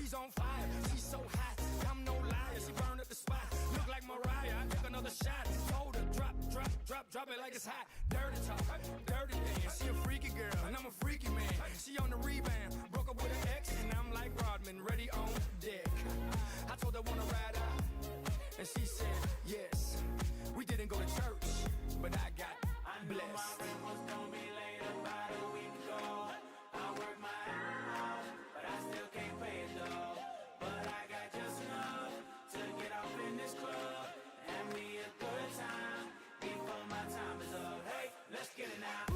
She's on fire, she's so hot, I'm no liar. She burned up the spot, look like Mariah. I took another shot, told her drop it like it's hot. Dirty talk, dirty dance. She a freaky girl and I'm a freaky man. She on the rebound, broke up with her ex, and I'm like Rodman, ready on deck. I told her wanna ride out, and she said yes. We didn't go to church, but I got blessed. My rent was gonna be late about a week ago. I worked my ass off, but I still can't pay it though. But I got just enough to get off in this club. Have me a good time before my time is up. Hey, let's get it now.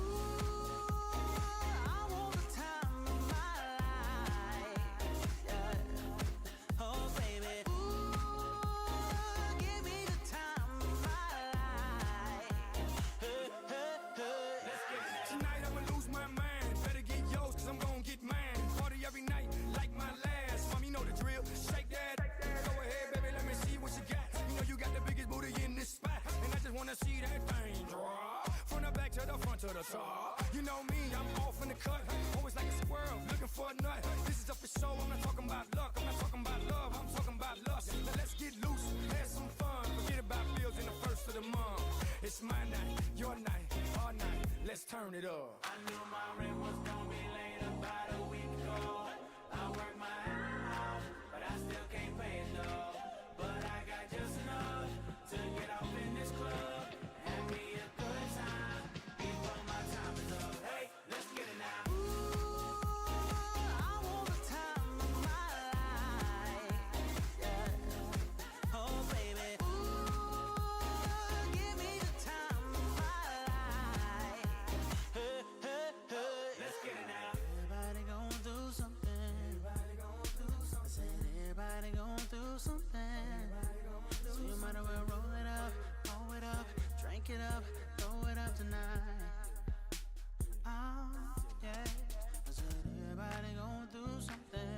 Every night, like my last. Mom, you know the drill. Shake that. Go ahead, baby, let me see what you got. You know you got the biggest booty in this spot, and I just wanna see that thing drop from the back to the front to the top. You know me, I'm off in the cut, always like a squirrel looking for a nut. This is up for show. I'm not talking about luck. I'm not talking about love. I'm talking about lust. Now let's get loose, have some fun. Forget about bills in the first of the month. It's my night, your night, our night. Let's turn it up. I knew my rent was gonna be late about a week ago. I work my ass off, but I still can't pay it though. But I got just enough to get off in this club. Have me a good time before my time is up. Hey, let's get it now. It up, throw it up tonight. Oh, yeah. I said everybody going through something.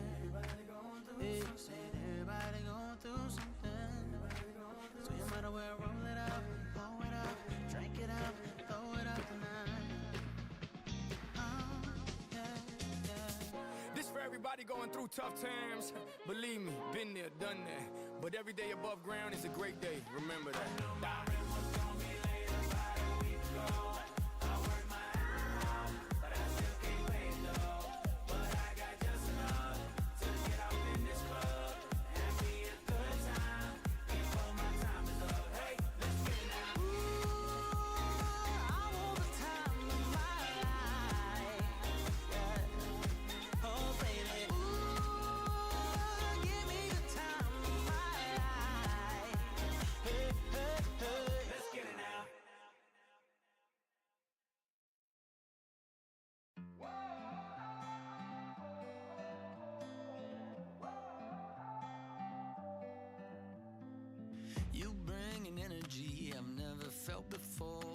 Hey, said everybody going through something. So you might as well roll it up, blow it up, drink it up, throw it up tonight. Oh, yeah, yeah. This for everybody going through tough times. Believe me, been there, done that. But every day above ground is a great day. Remember that. I work my ass off, but I still can't pay it though. But I got just enough to get off in this club. Have me a good time before my time is up. Hey, let's get it now. I want the time of my life. Yeah. Oh, baby. Give me the time of my life. Hey, hey, hey. Let's get it now. You bring an energy I've never felt before.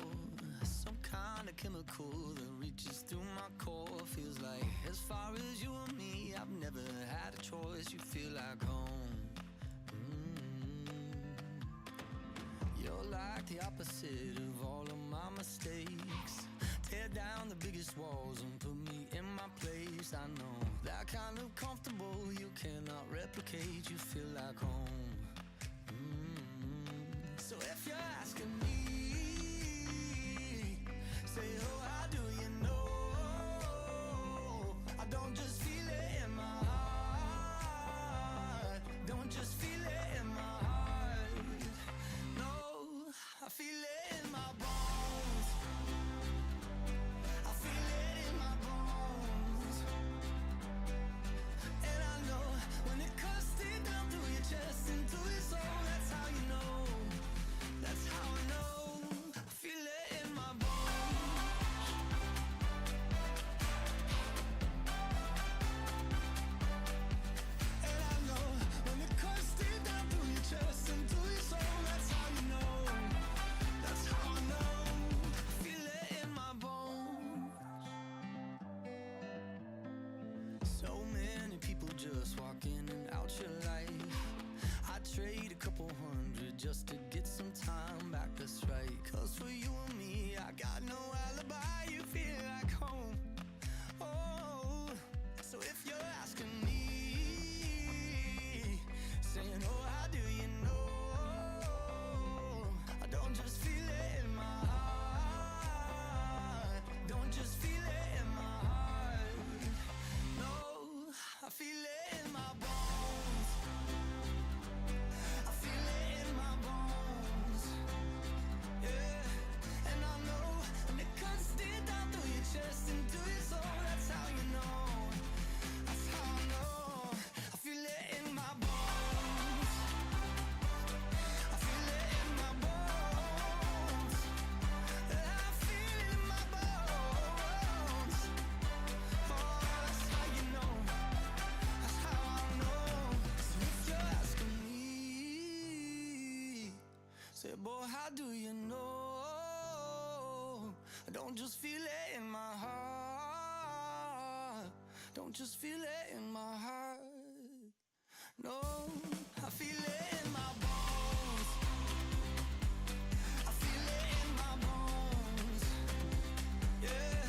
Some kind of chemical that reaches through my core. Feels like as far as you and me, I've never had a choice. You feel like home. You're like the opposite of all of my mistakes. Tear down the biggest walls and put me in my place. I know that kind of comfortable you cannot replicate. You feel like home. So if you're asking me, say, oh, how do you know? I don't just feel it in my heart. Don't just feel it in my heart. No, I feel it in my bones. I feel it in my bones. And I know when it cuts deep down through your chest and Say, boy, how do you know? I don't just feel it in my heart. Don't just feel it in my heart. No, I feel it in my bones. I feel it in my bones. Yeah,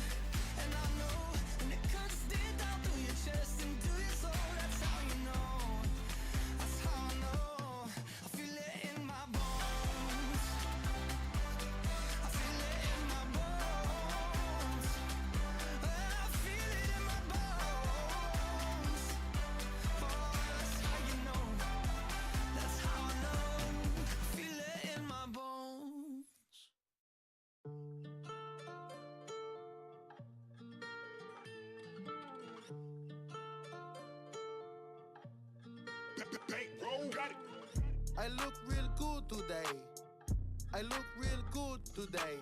and I know when it cuts deep down through your chest and through your soul. That's how you know. That's how I know. I feel it in my bones. I feel it in my bones. I feel it in my bones. Oh, that's how you know. That's how I know. I feel it in my bones. I look real good today. I look real good today.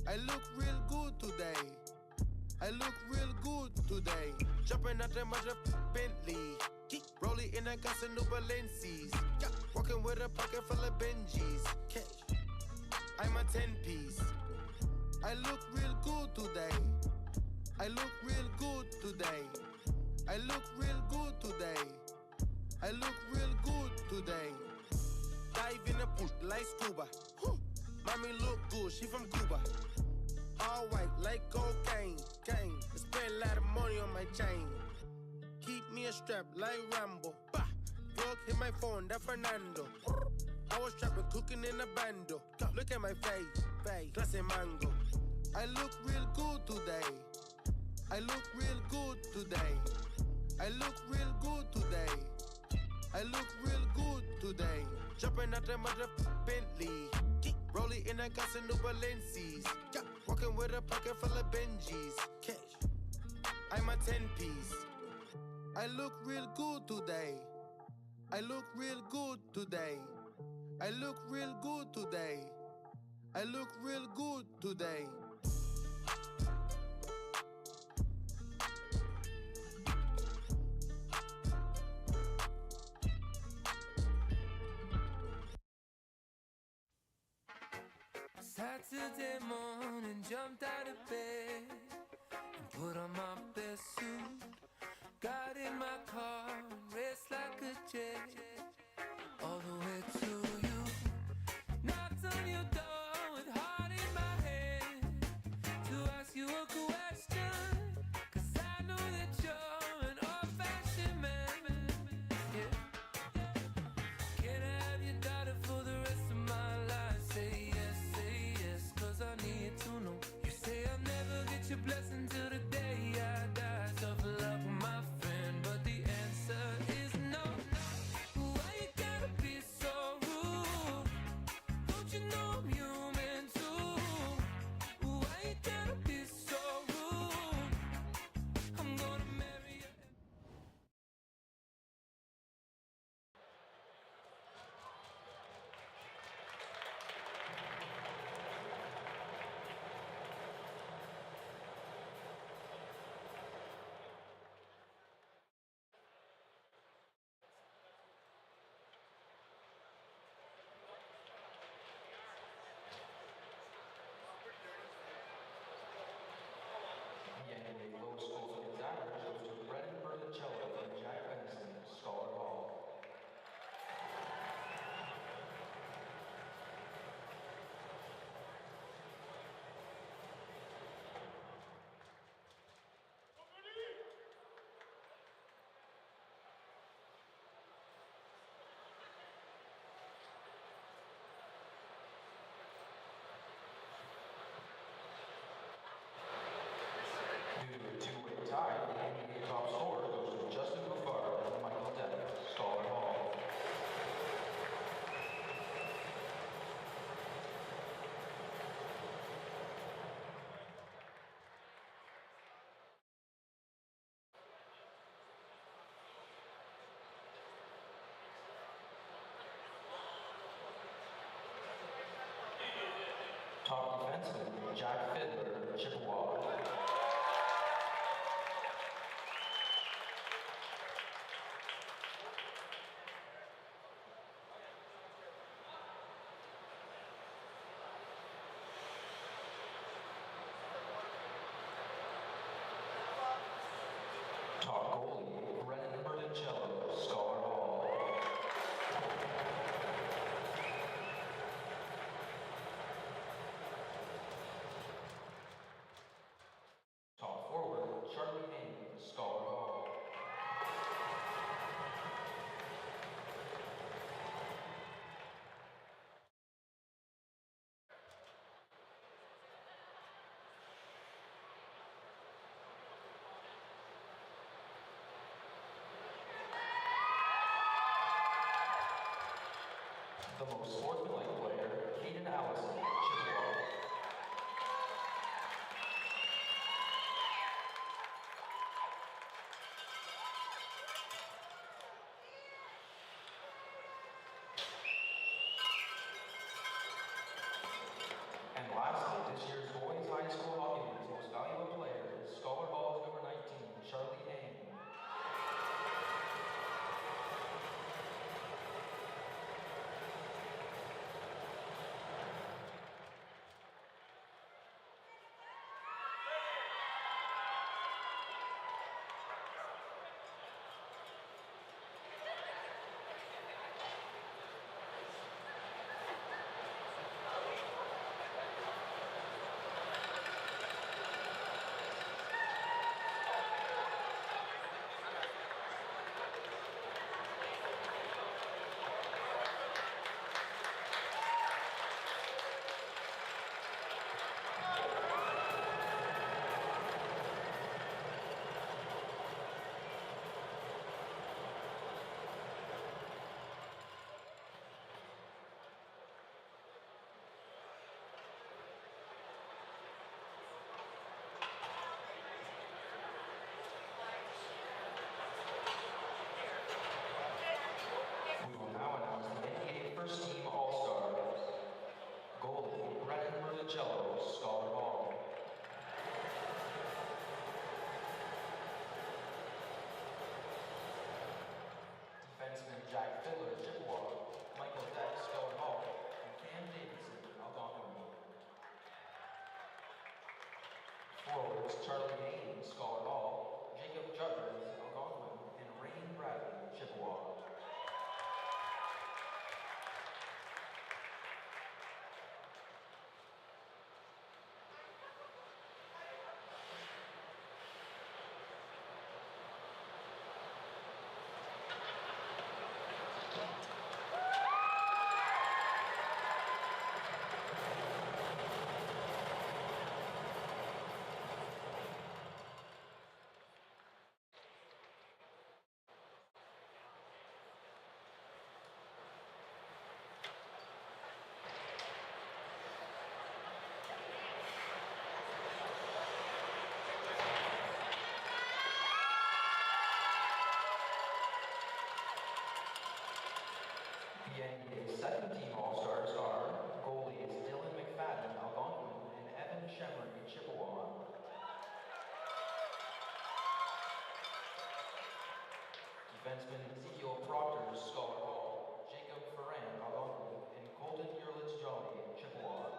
I look real good today. I look real good today. Jumping out the mother Bentley. Rolling in a gas and New Balencies. Walking with a pocket full of Benjis. I'm a 10-piece. I look real good today. I look real good today. I look real good today. I look real good today. Dive in the pool like scuba. Mommy look good, she from Cuba. All white like cocaine. I spend a lot of money on my chain. Keep me a strap like Rambo. Bah! Plug hit my phone, that Fernando. I was trapping, cooking in a bando. Look at my face, glass and mango. I look real good today. I look real good today. I look real good today. I look real good today. Jumping out the mother Bentley. Rolling in a gas and New Balencies. Walking with a pocket full of Benjis. I'm a 10-piece. I look real good today. I look real good today. I look real good today. I look real good today. Saturday morning, jumped out of bed and put on my best suit. Got in my car and raced like a jet all the way to you. Knocked on your door with heart in my hand to ask you a question, 'cause I know that you're an old-fashioned man. Yeah. Can I have your daughter for the rest of my life? Say yes, 'cause I need to know. You say I'll never get your blessing till the day I die. Tough luck, my friend, but the answer is no. Why you gotta be so rude? Don't you know I'm human too? Why you gotta be so rude? I'm gonna marry you. The NDA Low School of Designers goes to Brendan Berticello and Jack Benson, Scholar Hall. Due to a two-way tie, the NDA top scorer goes to Justin Buffard and Michael Depp, Scholar Hall. Top defenseman, Jack Fiddler, Chippewa. The most sportsmanlike player, Hayden Allison, Chippewa. And lastly, this year's boys high school hockey league's most valuable player is Scholar Hall's number 19, Charlie Ang. We will now announce the NDA First Team All-Stars. Goalie, Brennan Merlicello, Scholar Hall. Defenseman Jack Filler, Chippewa. Michael Deck, Scholar Hall. And Cam Davidson, Algonquin. Forwards, Charlie Haynes, Scholar Hall. Jacob Judders, Algonquin. And Rain Bradley, Chippewa. The NBA's second team All-Stars are goalies Dylan McFadden, Algonquin, and Evan Shemery, Chippewa. Defenseman Ezekiel Proctor, Scholar Hall, Jacob Ferran, Algonquin, and Colton Yurlitz Johnny, Chippewa.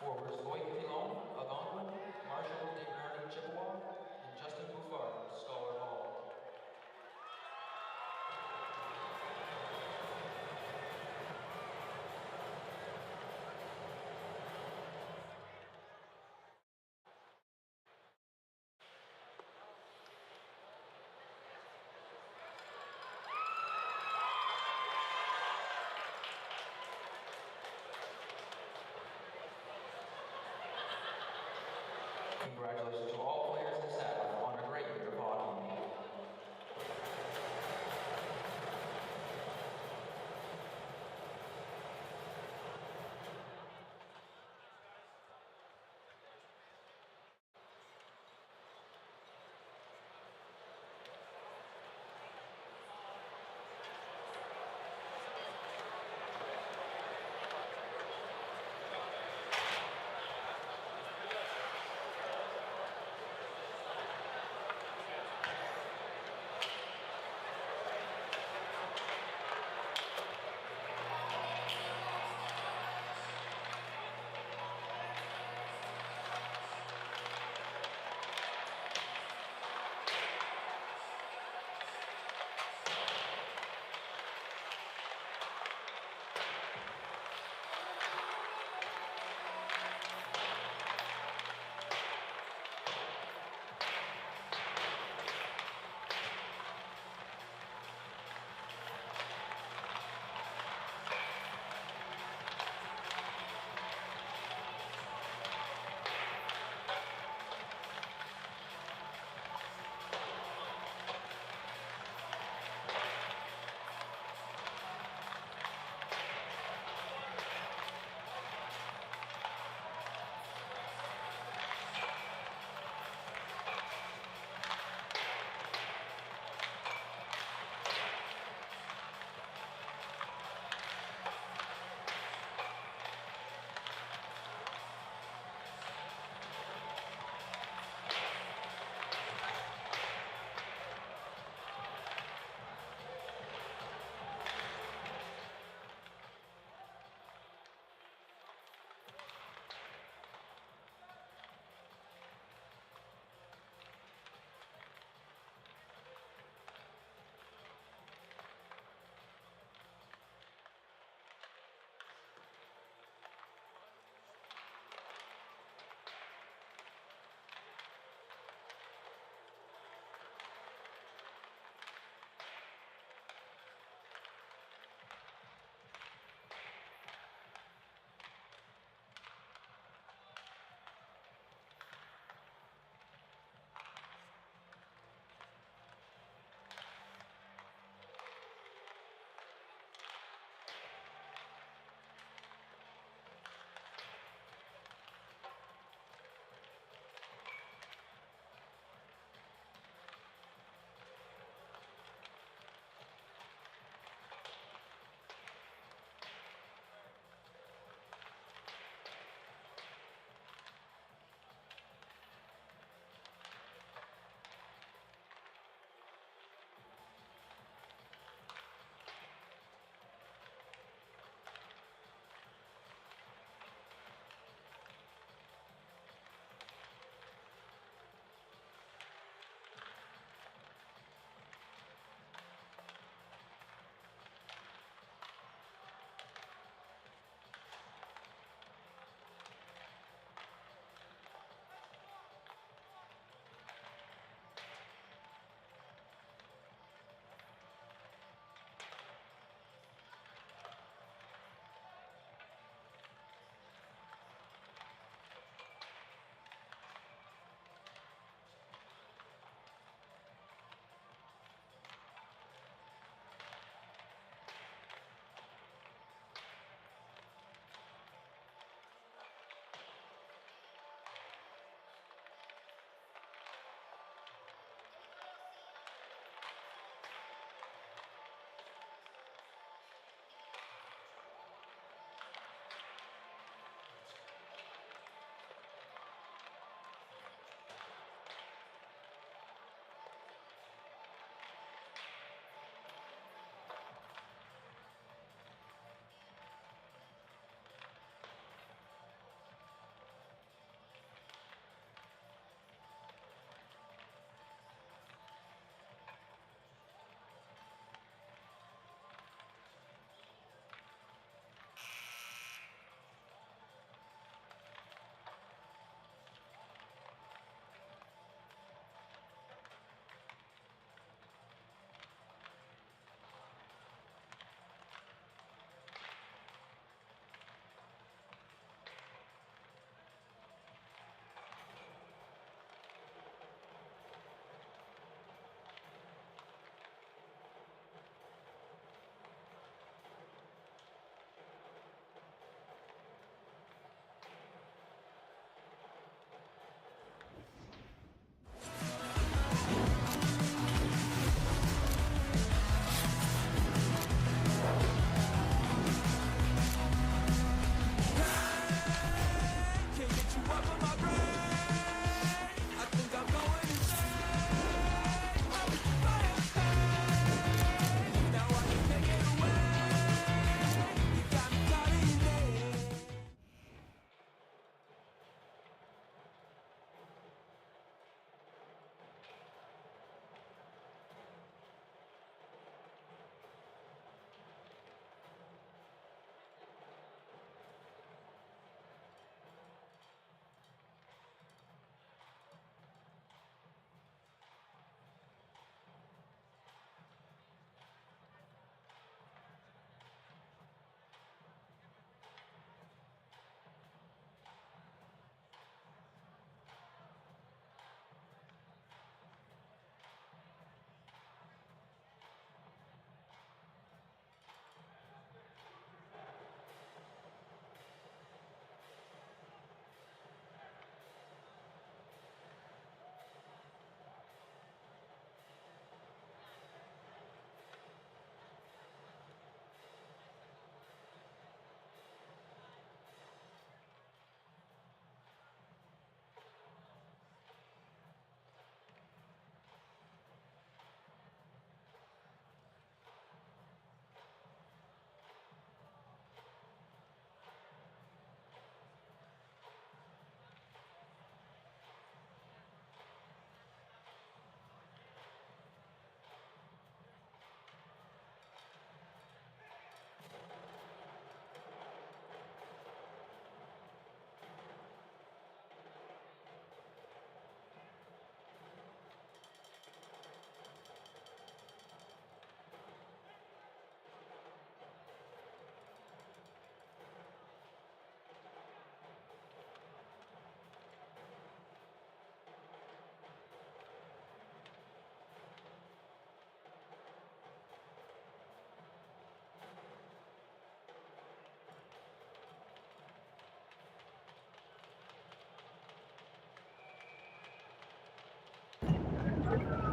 Forwards Loic Pilon, Algonquin, Marshall DeBernardi, Chippewa, and Justin Buffard, Scholar Hall. Congratulations to all players and staff on a great year of hockey.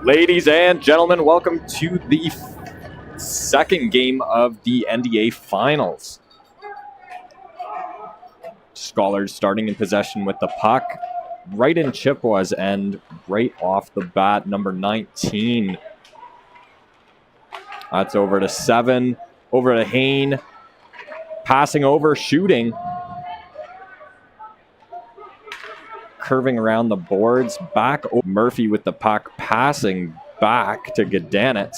Ladies and gentlemen, welcome to the second game of the NDA Finals. Scholars starting in possession with the puck, right in Chippewa's end, right off the bat, number 19. That's over to 7, over to Hain, passing over, shooting. Curving around the boards, back Murphy with the puck, passing back to Gadanitz.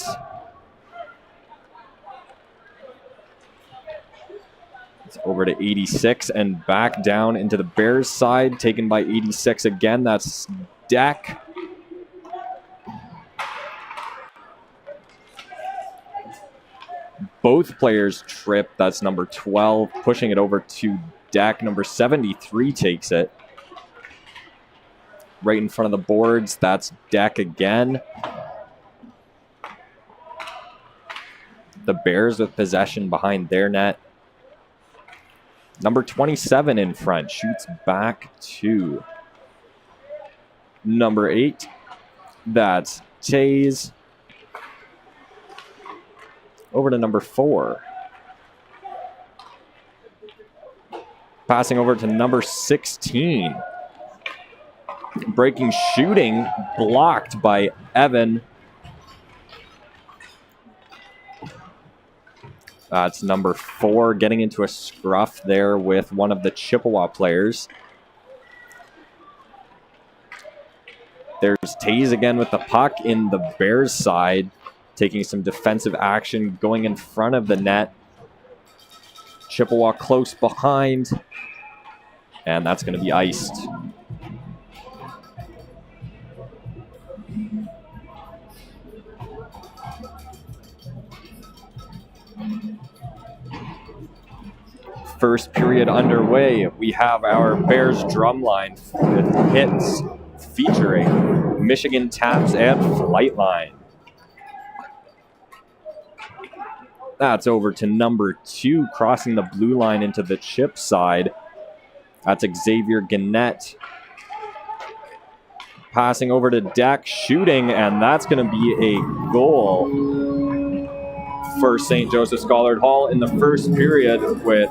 It's over to 86 and back down into the Bears side, taken by 86 again. That's Deck. Both players trip. That's number 12, pushing it over to Deck. Number 73 takes it. Right in front of the boards, that's Deck again. The Bears with possession behind their net. Number 27 in front, shoots back to number 8. That's Taze. Over to number 4. Passing over to number 16. Breaking shooting, blocked by Evan. That's number 4, getting into a scruff there with one of the Chippewa players. There's Taze again with the puck in the Bears side, taking some defensive action, going in front of the net. Chippewa close behind, and that's going to be iced. First period underway. We have our Bears drumline with hits featuring Michigan Taps and Flightline. That's over to number 2, crossing the blue line into the Chip side. That's Xavier Gannett. Passing over to Deck, shooting, and that's going to be a goal for St. Joseph Schollard Hall in the first period with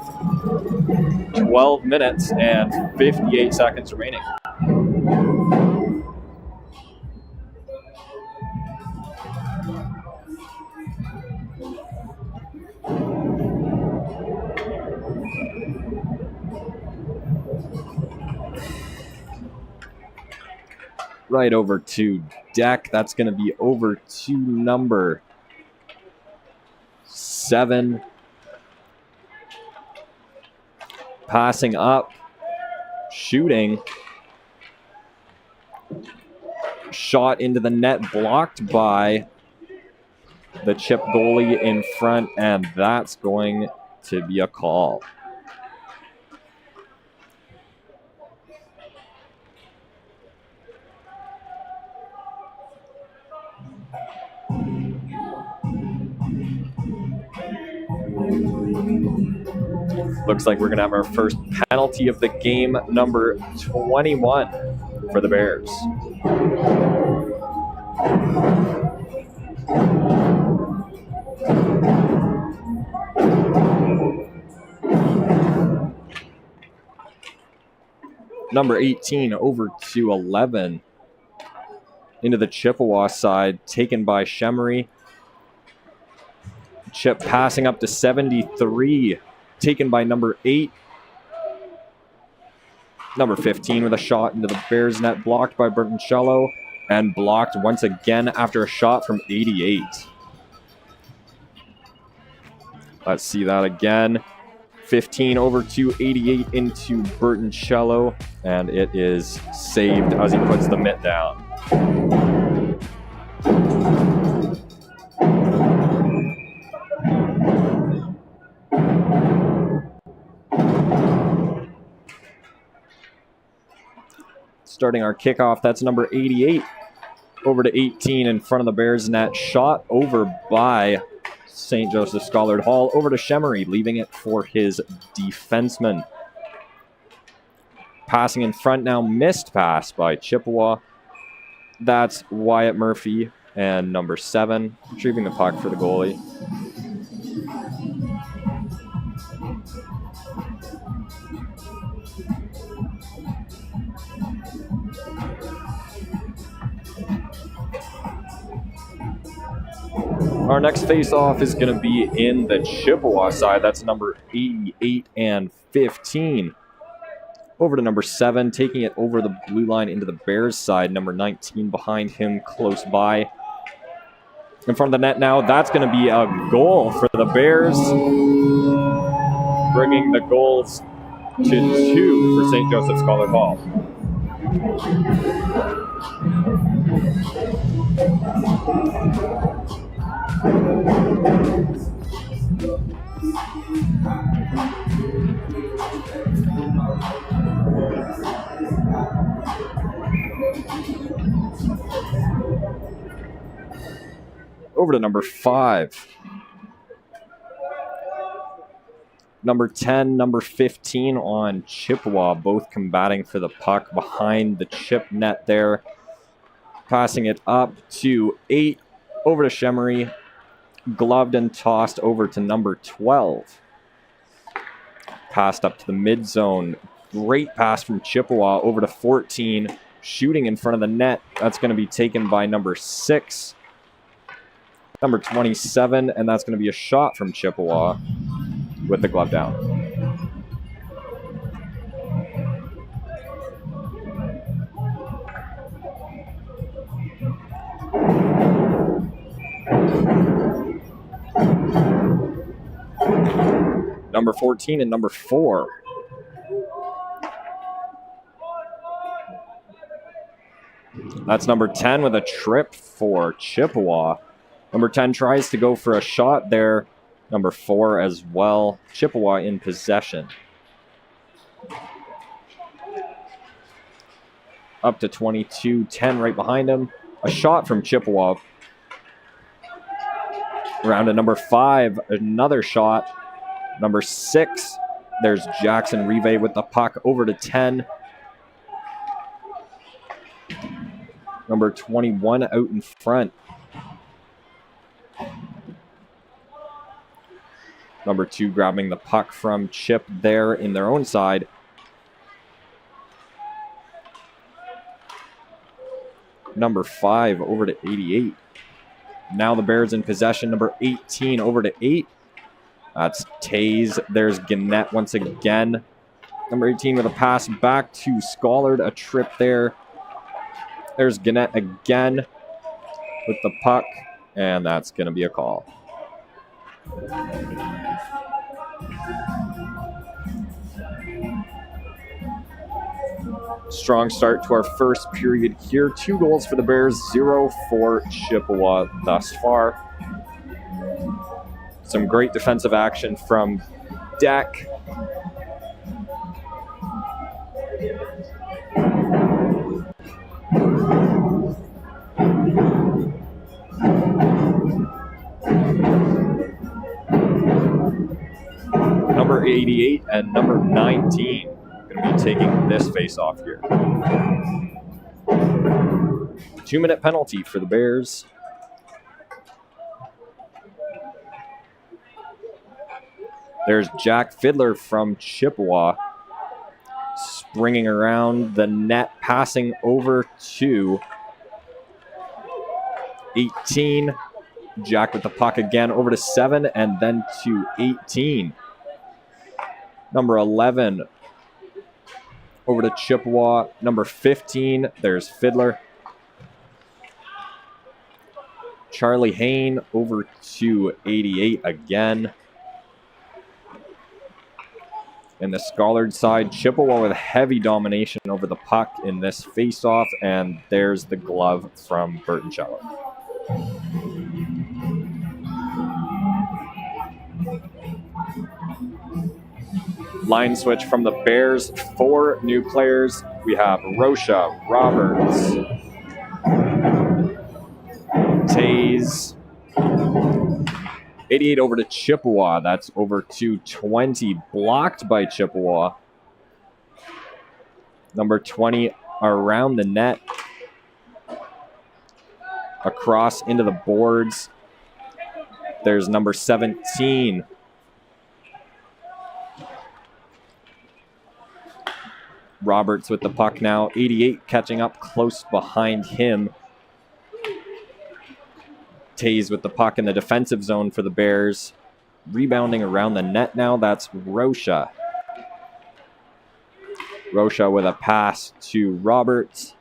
12 minutes and 58 seconds remaining. Right over to Deck. That's going to be over to number 7. Passing up, shooting. Shot into the net, blocked by the Chip goalie in front, and that's going to be a call. Looks like we're going to have our first penalty of the game, number 21 for the Bears. Number 18 over to 11 into the Chippewa side, taken by Shemery. Chip passing up to 73, taken by number 8. Number 15 with a shot into the Bears net, blocked by Bertoncello, and blocked once again after a shot from 88. Let's see that again. 15 over to 88 into Bertoncello, and it is saved as he puts the mitt down. Starting our kickoff, that's number 88 over to 18 in front of the Bears net. Shot over by St. Joseph Schollard Hall, over to Shemery, leaving it for his defenseman. Passing in front now, missed pass by Chippewa. That's Wyatt Murphy And number 7, retrieving the puck for the goalie. Our next face-off is going to be in the Chippewa side. That's number 88 and 15. Over to number 7, taking it over the blue line into the Bears side. Number 19 behind him, close by. In front of the net now. That's going to be a goal for the Bears. Bringing the goals to 2 for St. Joseph's Scholar Hall. Over to number 5. Number 10, number 15 on Chippewa, both combating for the puck behind the chip net there. Passing it up to 8, over to Shemery, gloved and tossed over to number 12. Passed up to the mid zone. Great pass from Chippewa over to 14, shooting in front of the net. That's going to be taken by number 6. Number 27, and that's going to be a shot from Chippewa with the glove down. Number 14 and number 4. That's number 10 with a trip for Chippewa. Number 10 tries to go for a shot there. Number 4 as well. Chippewa in possession. Up to 22, 10 right behind him. A shot from Chippewa. Around to number 5, another shot. Number 6, there's Jackson Rive with the puck over to 10. Number 21 out in front. Number 2 grabbing the puck from Chip there in their own side. Number 5 over to 88. Now the Bears in possession. Number 18 over to 8. That's Taze. There's Gannett once again. Number 18 with a pass back to Schollard. A trip there. There's Gannett again with the puck. And that's going to be a call. Strong start to our first period here. 2 goals for the Bears, 0 for Chippewa thus far. Some great defensive action from Deck. Number 88 and number 19 going to be taking this face-off here. 2-minute penalty for the Bears. There's Jack Fiddler from Chippewa springing around the net, passing over to 18. Jack with the puck again over to 7 and then to 18. Number 11 over to Chippewa. Number 15, there's Fiddler. Charlie Hain over to 88 again. In the Schollard side, Chippewa with heavy domination over the puck in this face-off, and there's the glove from Burtoncello. Line switch from the Bears. 4 new players. We have Rocha, Roberts, Taze. 88 over to Chippewa. That's over to 20. Blocked by Chippewa. Number 20 around the net. across into the boards. There's number 17. Roberts with the puck now. 88 catching up close behind him. Tays with the puck in the defensive zone for the Bears. Rebounding around the net now. That's Rocha. Rocha with a pass to Roberts.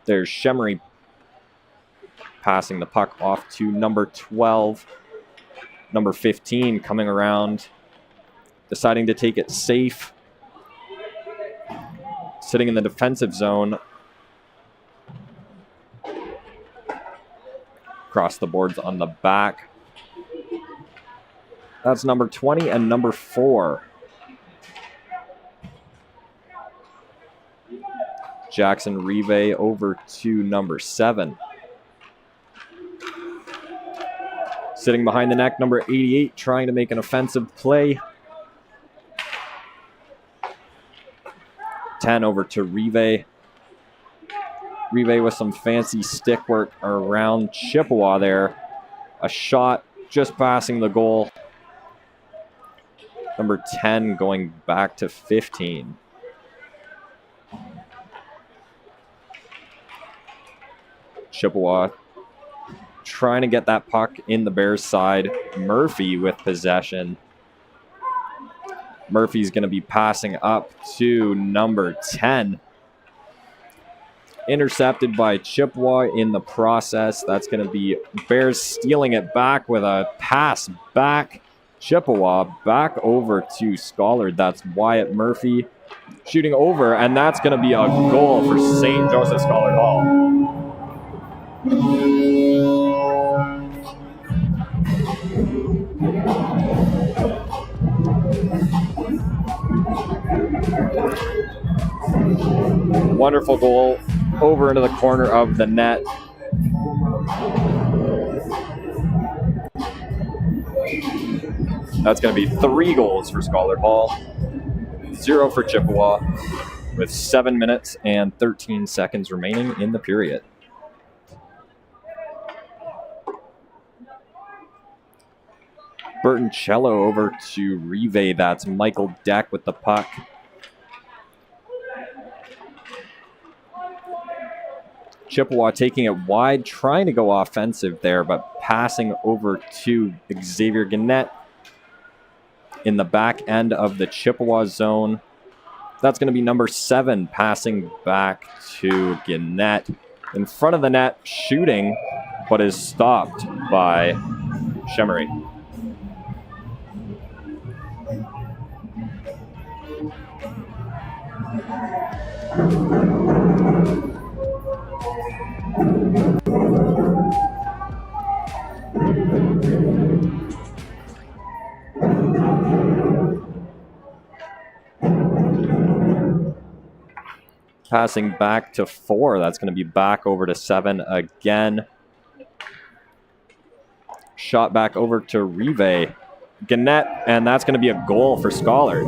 There's Shemery passing the puck off to number 12. Number 15 coming around, deciding to take it safe. Sitting in the defensive zone. Across the boards on the back. That's number 20 and number 4. Jackson Rive over to number 7. Sitting behind the neck, number 88, trying to make an offensive play. 10 over to Rive. Rive with some fancy stick work around Chippewa there. A shot just passing the goal. Number 10 going back to 15. Chippewa trying to get that puck in the Bears' side. Murphy with possession. Murphy's going to be passing up to number 10. Intercepted by Chippewa in the process. That's going to be Bears stealing it back with a pass back. Chippewa back over to Schollard. That's Wyatt Murphy shooting over, and that's going to be a goal for St. Joseph Schollard Hall. Wonderful goal over into the corner of the net. That's going to be 3 goals for Schollard Hall, 0 for Chippewa, with 7 minutes and 13 seconds remaining in the period. Burtoncello over to Rive. That's Michael Deck with the puck. Chippewa taking it wide, trying to go offensive there, but passing over to Xavier Gannett in the back end of the Chippewa zone. That's going to be number 7 passing back to Gannett. In front of the net, shooting, but is stopped by Shemery. Passing back to 4. That's going to be back over to 7 again. Shot back over to Rive. Gannett, and that's going to be a goal for Schollard.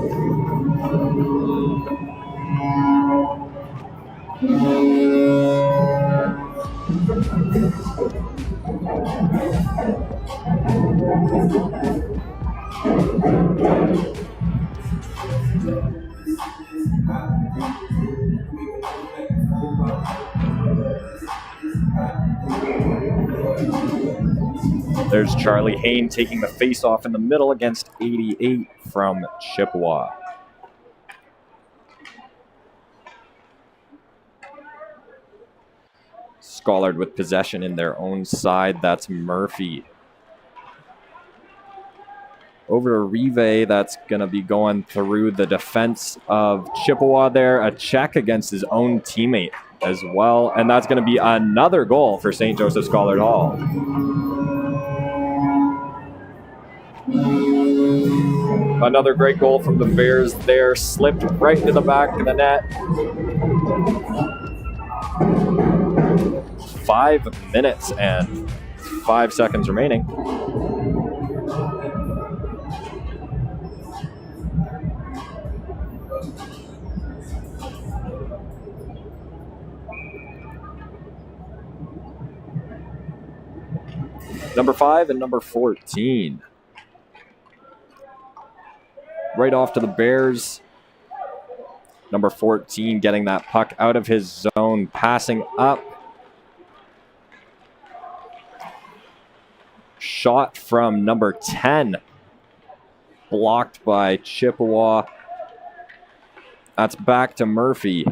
There's Charlie Hain taking the face-off in the middle against 88 from Chippewa. Schollard with possession in their own side. That's Murphy. Over to Rive. That's going to be going through the defense of Chippewa there. A check against his own teammate as well. And that's going to be another goal for St. Joseph Schollard Hall. Another great goal from the Bears there. Slipped right into the back of the net. 5 minutes and 5 seconds remaining. Number 5 and number 14. Right off to the Bears. Number 14 getting that puck out of his zone, passing up. Shot from number 10. Blocked by Chippewa. That's back to Murphy.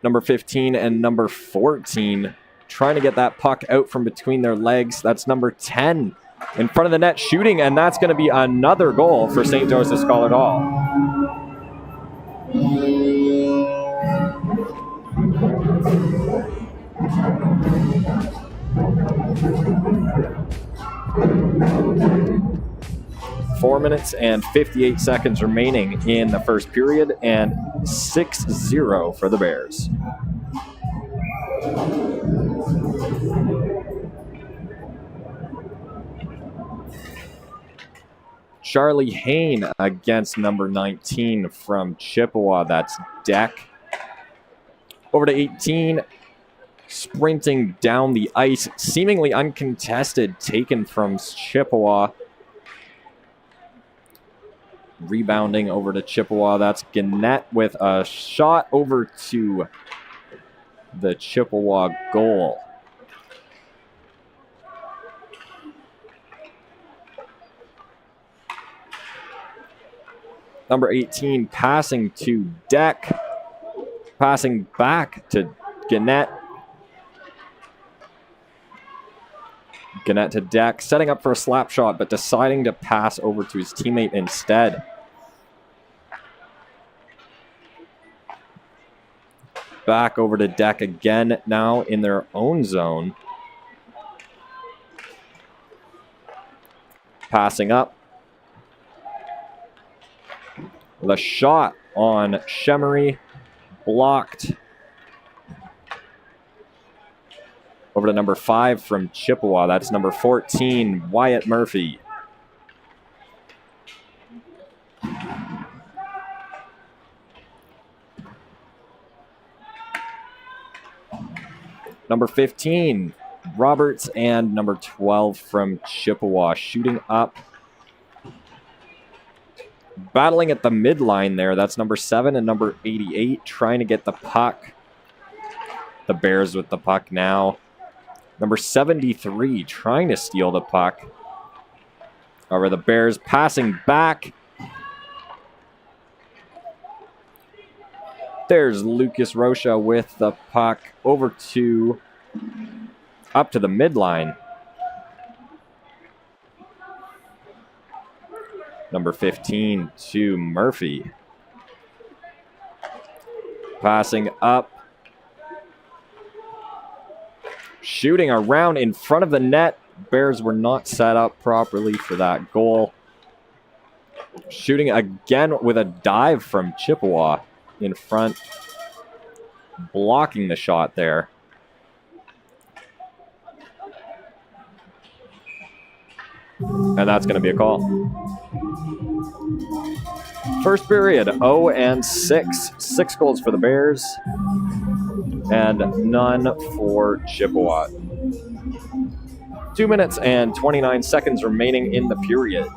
Number 15 and number 14 trying to get that puck out from between their legs. That's number 10 in front of the net shooting, and that's going to be another goal for St. Joseph Scholar Hall. Four minutes and 58 seconds remaining in the first period, and 6-0 for the Bears. Charlie Hain against number 19 from Chippewa. That's Deck. Over to 18. Sprinting down the ice. Seemingly uncontested. Taken from Chippewa. Rebounding over to Chippewa. That's Gannett with a shot over to the Chippewa goal. Number 18 passing to Deck. Passing back to Gannett. Gannett to Deck, setting up for a slap shot, but deciding to pass over to his teammate instead. Back over to Deck again, now in their own zone. Passing up. The shot on Shemery, blocked. Over to number 5 from Chippewa. That's number 14, Wyatt Murphy. Number 15, Roberts, and number 12 from Chippewa. Shooting up. Battling at the midline there. That's number 7 and number 88 trying to get the puck. The Bears with the puck now. Number 73 trying to steal the puck. Over the Bears passing back. There's Lucas Rocha with the puck over to up to the midline. Number 15 to Murphy. Passing up. Shooting around in front of the net. Bears were not set up properly for that goal. Shooting again with a dive from Chippewa in front. Blocking the shot there. And that's going to be a call. First period, 0-6. 6 goals for the Bears. And none for Chippewa. 2 minutes and 29 seconds remaining in the period.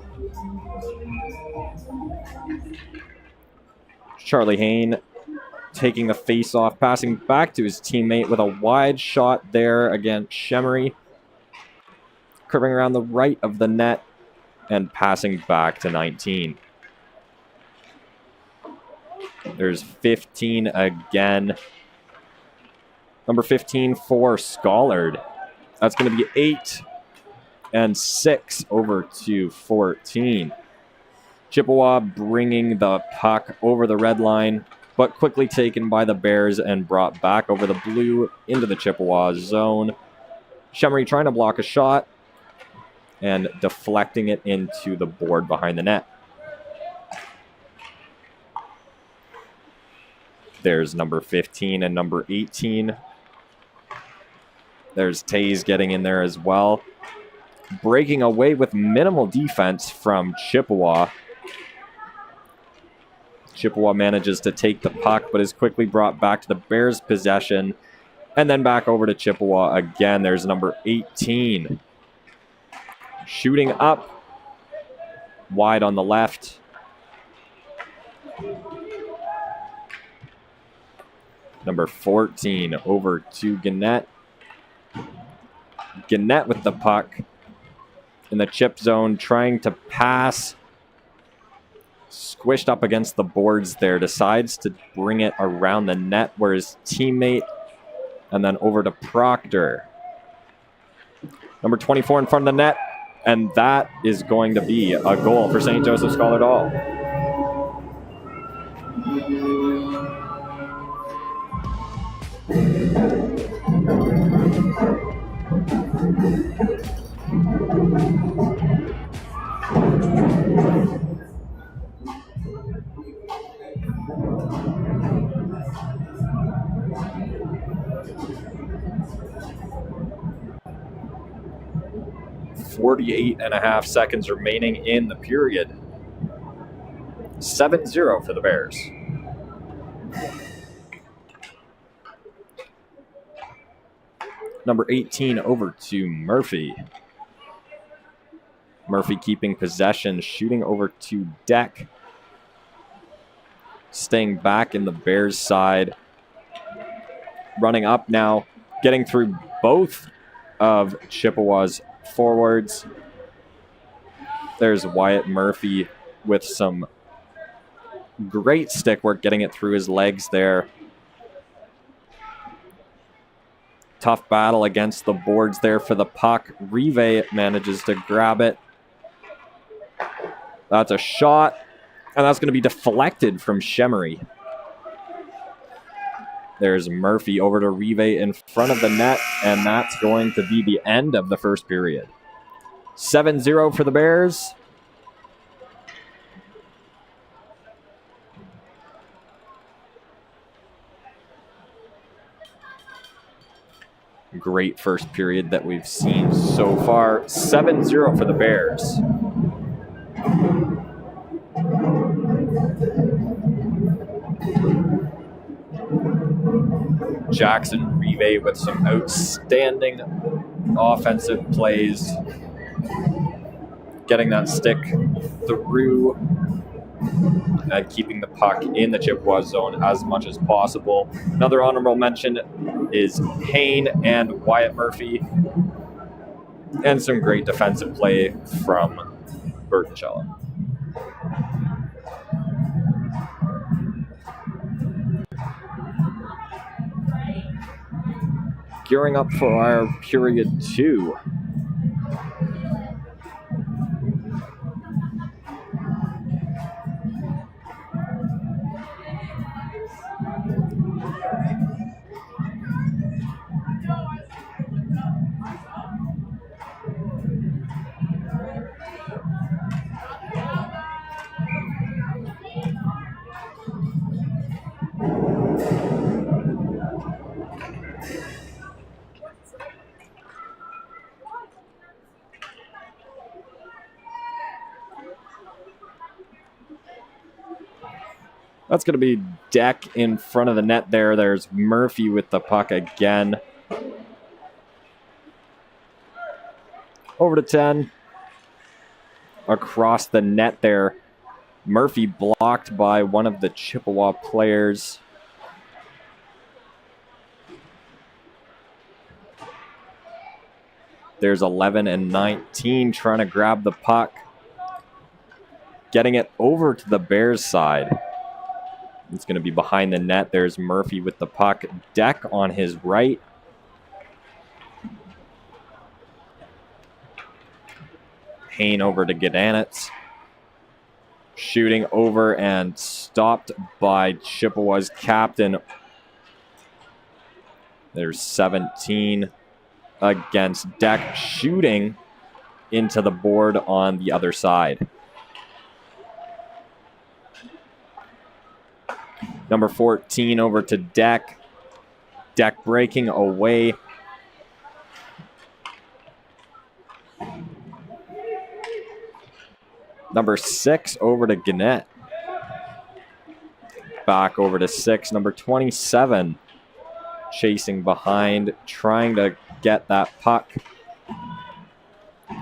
Charlie Hain taking the face-off, passing back to his teammate with a wide shot there against Shemery. Curving around the right of the net and passing back to 19. There's 15 again. Number 15 for Schollard. That's going to be 8-6 over to 14. Chippewa bringing the puck over the red line, but quickly taken by the Bears and brought back over the blue into the Chippewa zone. Shemery trying to block a shot and deflecting it into the board behind the net. There's number 15 and number 18. There's Taze getting in there as well. Breaking away with minimal defense from Chippewa. Chippewa manages to take the puck, but is quickly brought back to the Bears' possession. And then back over to Chippewa again. There's number 18. Shooting up. Wide on the left. Number 14 over to Gannett. Gannett with the puck in the chip zone, trying to pass. Squished up against the boards there. Decides to bring it around the net where his teammate, and then over to Proctor. Number 24 in front of the net, and that is going to be a goal for St. Joseph Scholar Hall. .48.5 seconds remaining in the period. 7-0 for the Bears. Number 18 over to Murphy. Murphy keeping possession, shooting over to Deck. Staying back in the Bears side. Running up now, getting through both of Chippewa's forwards. There's Wyatt Murphy with some great stick work, getting it through his legs there. Tough battle against the boards there for the puck. Rive manages to grab it. That's a shot, and that's going to be deflected from Shemery. There's Murphy over to Rive in front of the net, and that's going to be the end of the first period. 7-0 for the Bears. Great first period that we've seen so far. 7-0 for the Bears. Jackson Rive with some outstanding offensive plays. Getting that stick through and keeping the puck in the Chippewa zone as much as possible. Another honorable mention is Hayne and Wyatt Murphy. And some great defensive play from Bertoncello. Gearing up for our period 2. That's going to be Deck in front of the net there. There's Murphy with the puck again. Over to 10. Across the net there. Murphy blocked by one of the Chippewa players. There's 11 and 19 trying to grab the puck. Getting it over to the Bears side. It's going to be behind the net. There's Murphy with the puck. Deck on his right. Hayne over to Gedanitz. Shooting over and stopped by Chippewa's captain. There's 17 against Deck. Shooting into the board on the other side. Number 14 over to Deck. Deck breaking away. Number 6 over to Gannett. Back over to 6. Number 27. chasing behind, trying to get that puck.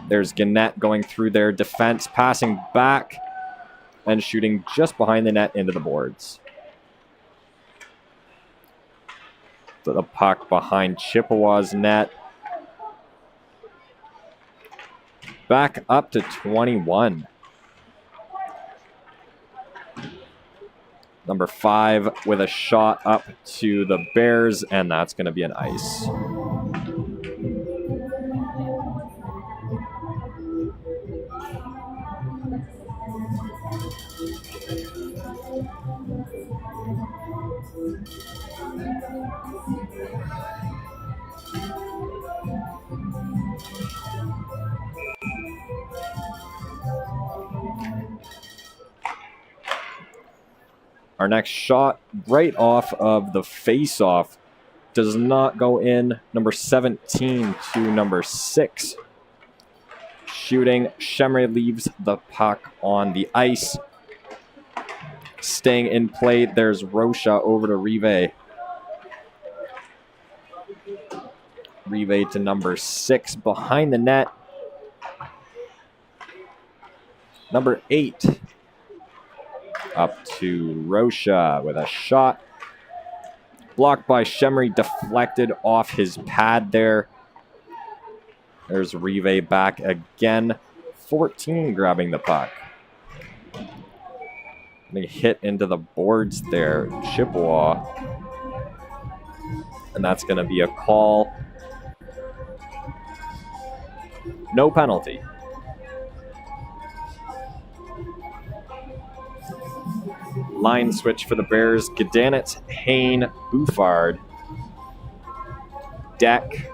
There's Gannett going through their defense, passing back, and shooting just behind the net into the boards. The puck behind Chippewa's net. Back up to 21. Number 5 with a shot up to the Bears, and that's going to be an ice. Our next shot right off of the face-off does not go in. Number 17 to number 6. Shooting, Shemray leaves the puck on the ice. Staying in play, there's Rocha over to Rive. Rive to number 6 behind the net. Number 8 up to Rocha with a shot. Blocked by Shemray, deflected off his pad there. There's Rive back again. 14 grabbing the puck. They hit into the boards there, Chippewa. And that's going to be a call. No penalty. Line switch for the Bears. Gedanitz, Hain, Bouffard, Deck.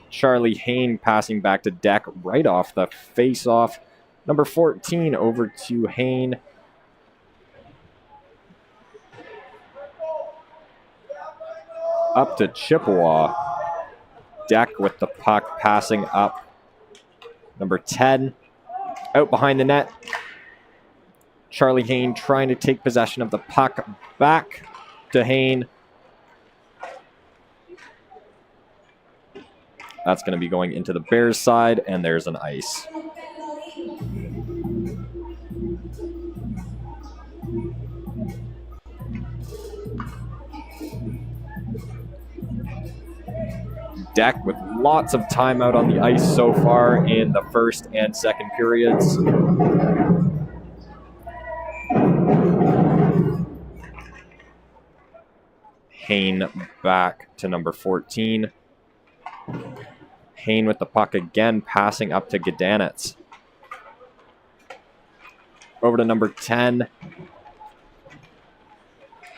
Charlie Hain passing back to Deck right off the face-off. Number 14 over to Hain. Up to Chippewa. Deck with the puck passing up. Number 10 out behind the net. Charlie Hain trying to take possession of the puck. Back to Hain. That's going to be going into the Bears side, and there's an ice. Deck with lots of time out on the ice so far in the first and second periods. Hain back to number 14. Hain with the puck again, passing up to Gedanitz. Over to number 10.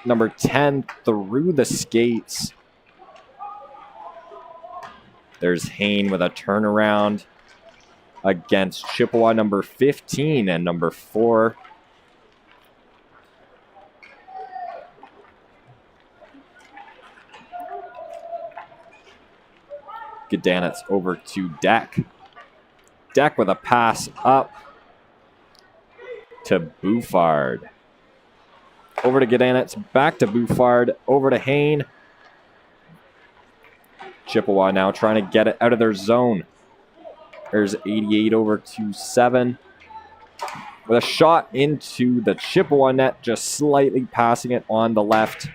Number 10 through the skates. There's Hain with a turnaround against Chippewa, number 15 and number 4. Gedanitz over to Deck. Deck with a pass up to Bouffard. Over to Gedanitz, back to Bouffard, over to Hain. Chippewa now trying to get it out of their zone. There's 88 over to 7. With a shot into the Chippewa net, just slightly passing it on the left.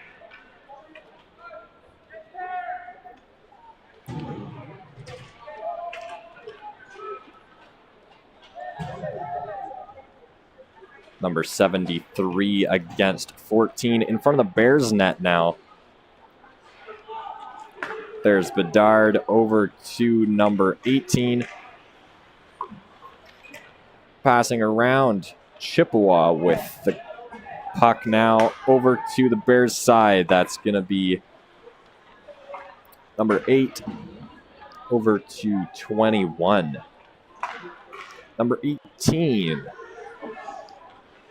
Number 73 against 14 in front of the Bears net now. There's Bedard over to number 18. Passing around Chippewa with the puck now over to the Bears side. That's going to be number 8 over to 21. Number 18.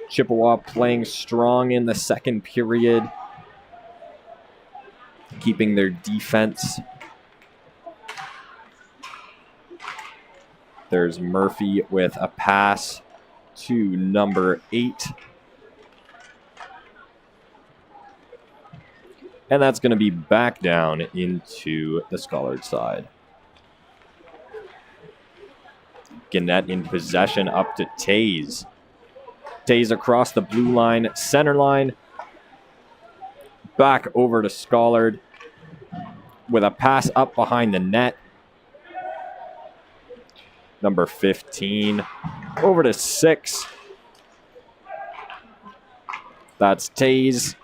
Chippewa playing strong in the second period, keeping their defense. There's Murphy with a pass to number 8. And that's going to be back down into the Scholar side. Gannett in possession up to Taze. Taze across the blue line, center line. Back over to Scholar with a pass up behind the net. Number 15. Over to 6. That's Taze.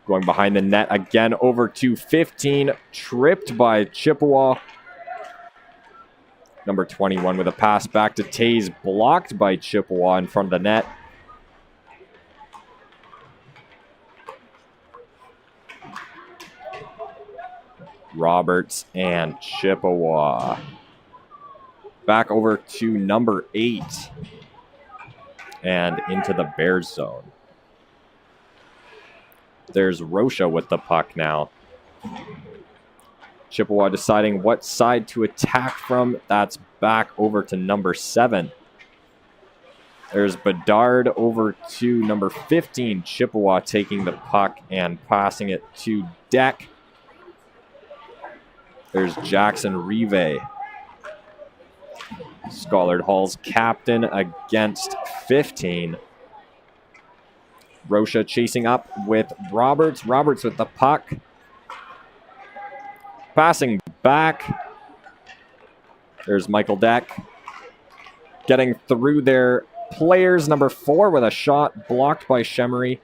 Going behind the net again, over to 15. Tripped by Chippewa. Number 21 with a pass back to Taze. Blocked by Chippewa in front of the net. Roberts and Chippewa. Back over to number 8. And into the Bears zone. There's Rocha with the puck now. Chippewa deciding what side to attack from. That's back over to number 7. There's Bedard over to number 15. Chippewa taking the puck and passing it to Deck. There's Jackson Rive. Scholar Hall's captain against 15. Rocha chasing up with Roberts. Roberts with the puck. Passing back. There's Michael Deck. Getting through their players. Number 4 with a shot blocked by Shemery.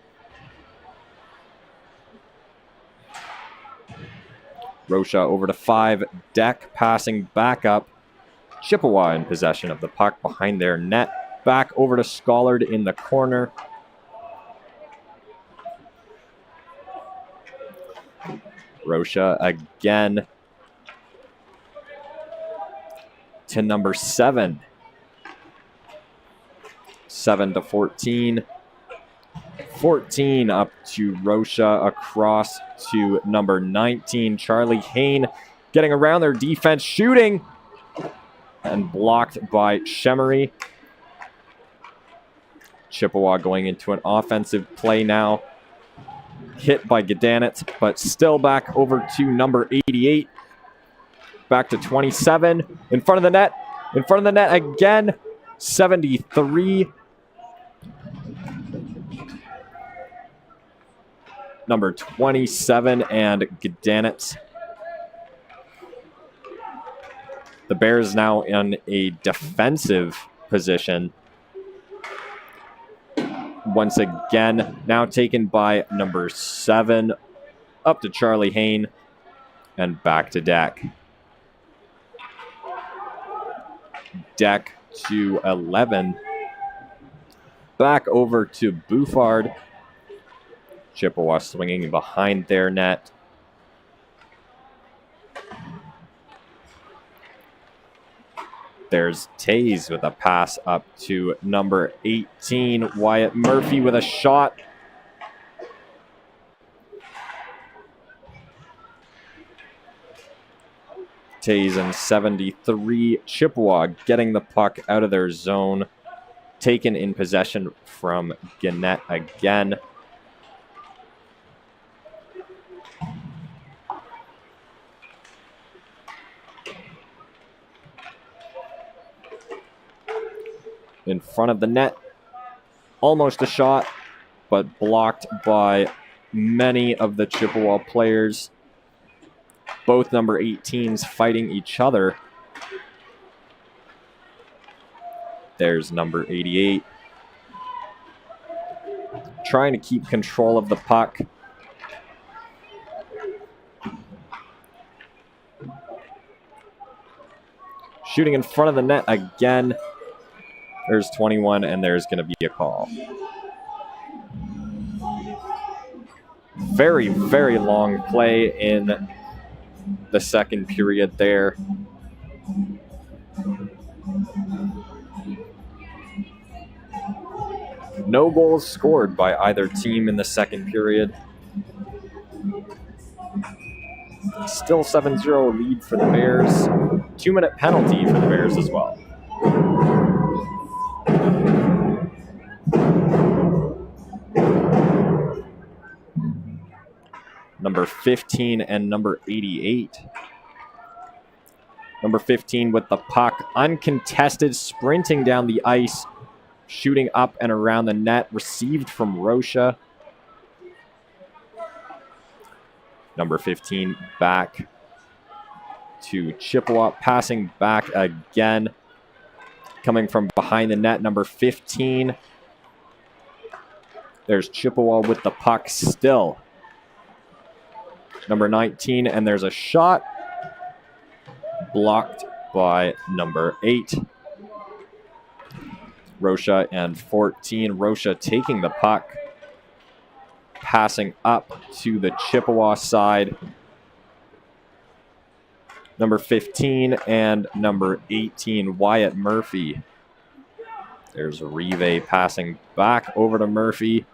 Rocha over to 5. Deck passing back up. Chippewa in possession of the puck behind their net. Back over to Scholar in the corner. Rocha again to number 7. 7 to 14. 14 up to Rocha, across to number 19. Charlie Hain getting around their defense, shooting, and blocked by Shemery. Chippewa going into an offensive play now. Hit by Gedanitz, but still back over to number 88. Back to 27. In front of the net. In front of the net again. 73. Number 27 and Gedanitz. The Bears now in a defensive position. Once again, now taken by number 7, up to Charlie Hain, and back to Deck. Deck to 11. Back over to Bouffard. Chippewa swinging behind their net. There's Taze with a pass up to number 18. Wyatt Murphy with a shot. Taze in 73. Chippewa getting the puck out of their zone. Taken in possession from Gannett again. In front of the net. Almost a shot, but blocked by many of the Chippewa players. Both number 18s fighting each other. There's number 88. Trying to keep control of the puck. Shooting in front of the net again. There's 21, and there's going to be a call. Very, very long play in the second period there. No goals scored by either team in the second period. Still 7-0 lead for the Bears. 2-minute penalty for the Bears as well. number 15 and number 88. Number 15 with the puck, uncontested, sprinting down the ice, shooting up and around the net, received from Rocha. Number 15 back to Chippewa, passing back again, coming from behind the net. Number 15. There's Chippewa with the puck still. Number 19, and there's a shot blocked by number 8. Rocha and 14. Rocha taking the puck, passing up to the Chippewa side. Number 15 and number 18, Wyatt Murphy. There's Rive passing back over to Murphy.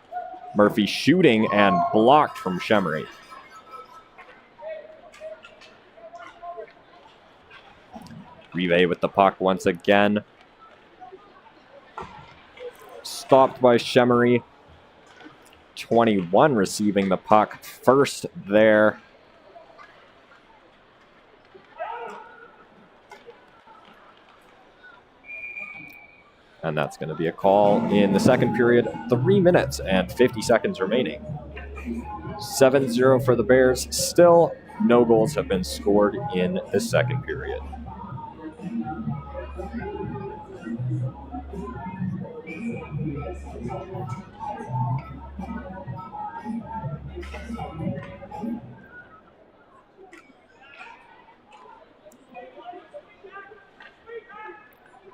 Murphy shooting and blocked from Shemery. Rive with the puck once again. Stopped by Shemery. 21 receiving the puck first there. And that's going to be a call in the second period. 3 minutes and 50 seconds remaining. 7-0 for the Bears. Still, no goals have been scored in the second period.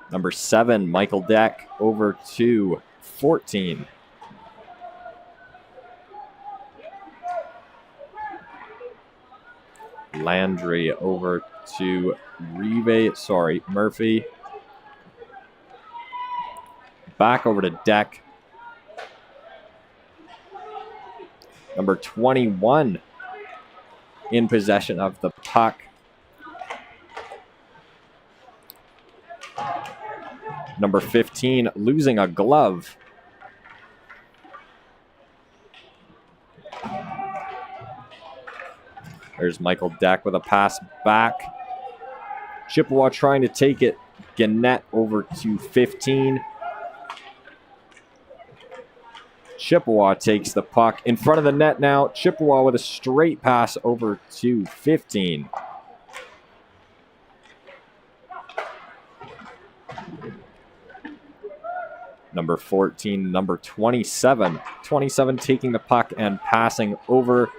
Number 7, Michael Deck, over to 14. Landry over to Murphy. Back over to Deck. Number 21 in possession of the puck. Number 15 losing a glove. There's Michael Deck with a pass back. Chippewa trying to take it. Gannett over to 15. Chippewa takes the puck in front of the net now. Chippewa with a straight pass over to 15. Number 14, number 27. 27 taking the puck and passing over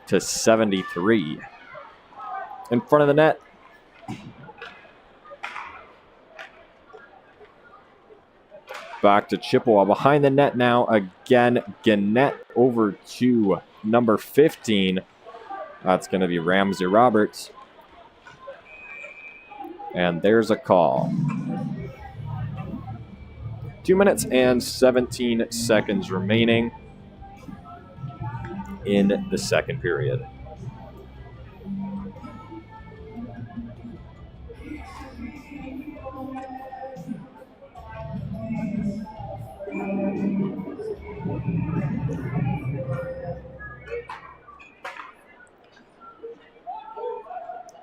to 73. In front of the net. Back to Chippewa. Behind the net now again. Gannett over to number 15. That's going to be Ramsey Roberts. And there's a call. 2 minutes and 17 seconds remaining in the second period.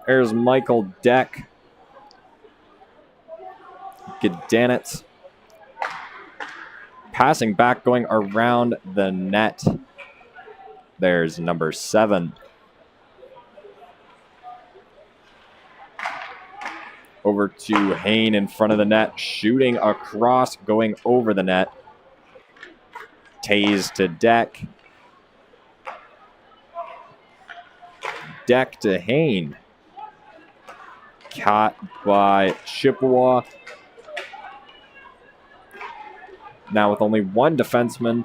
There's Michael Deck. Gedanitz. Passing back, going around the net. There's number 7. Over to Hain in front of the net. Shooting across, going over the net. Taze to Deck. Deck to Hain. Caught by Chippewa. Now with only one defenseman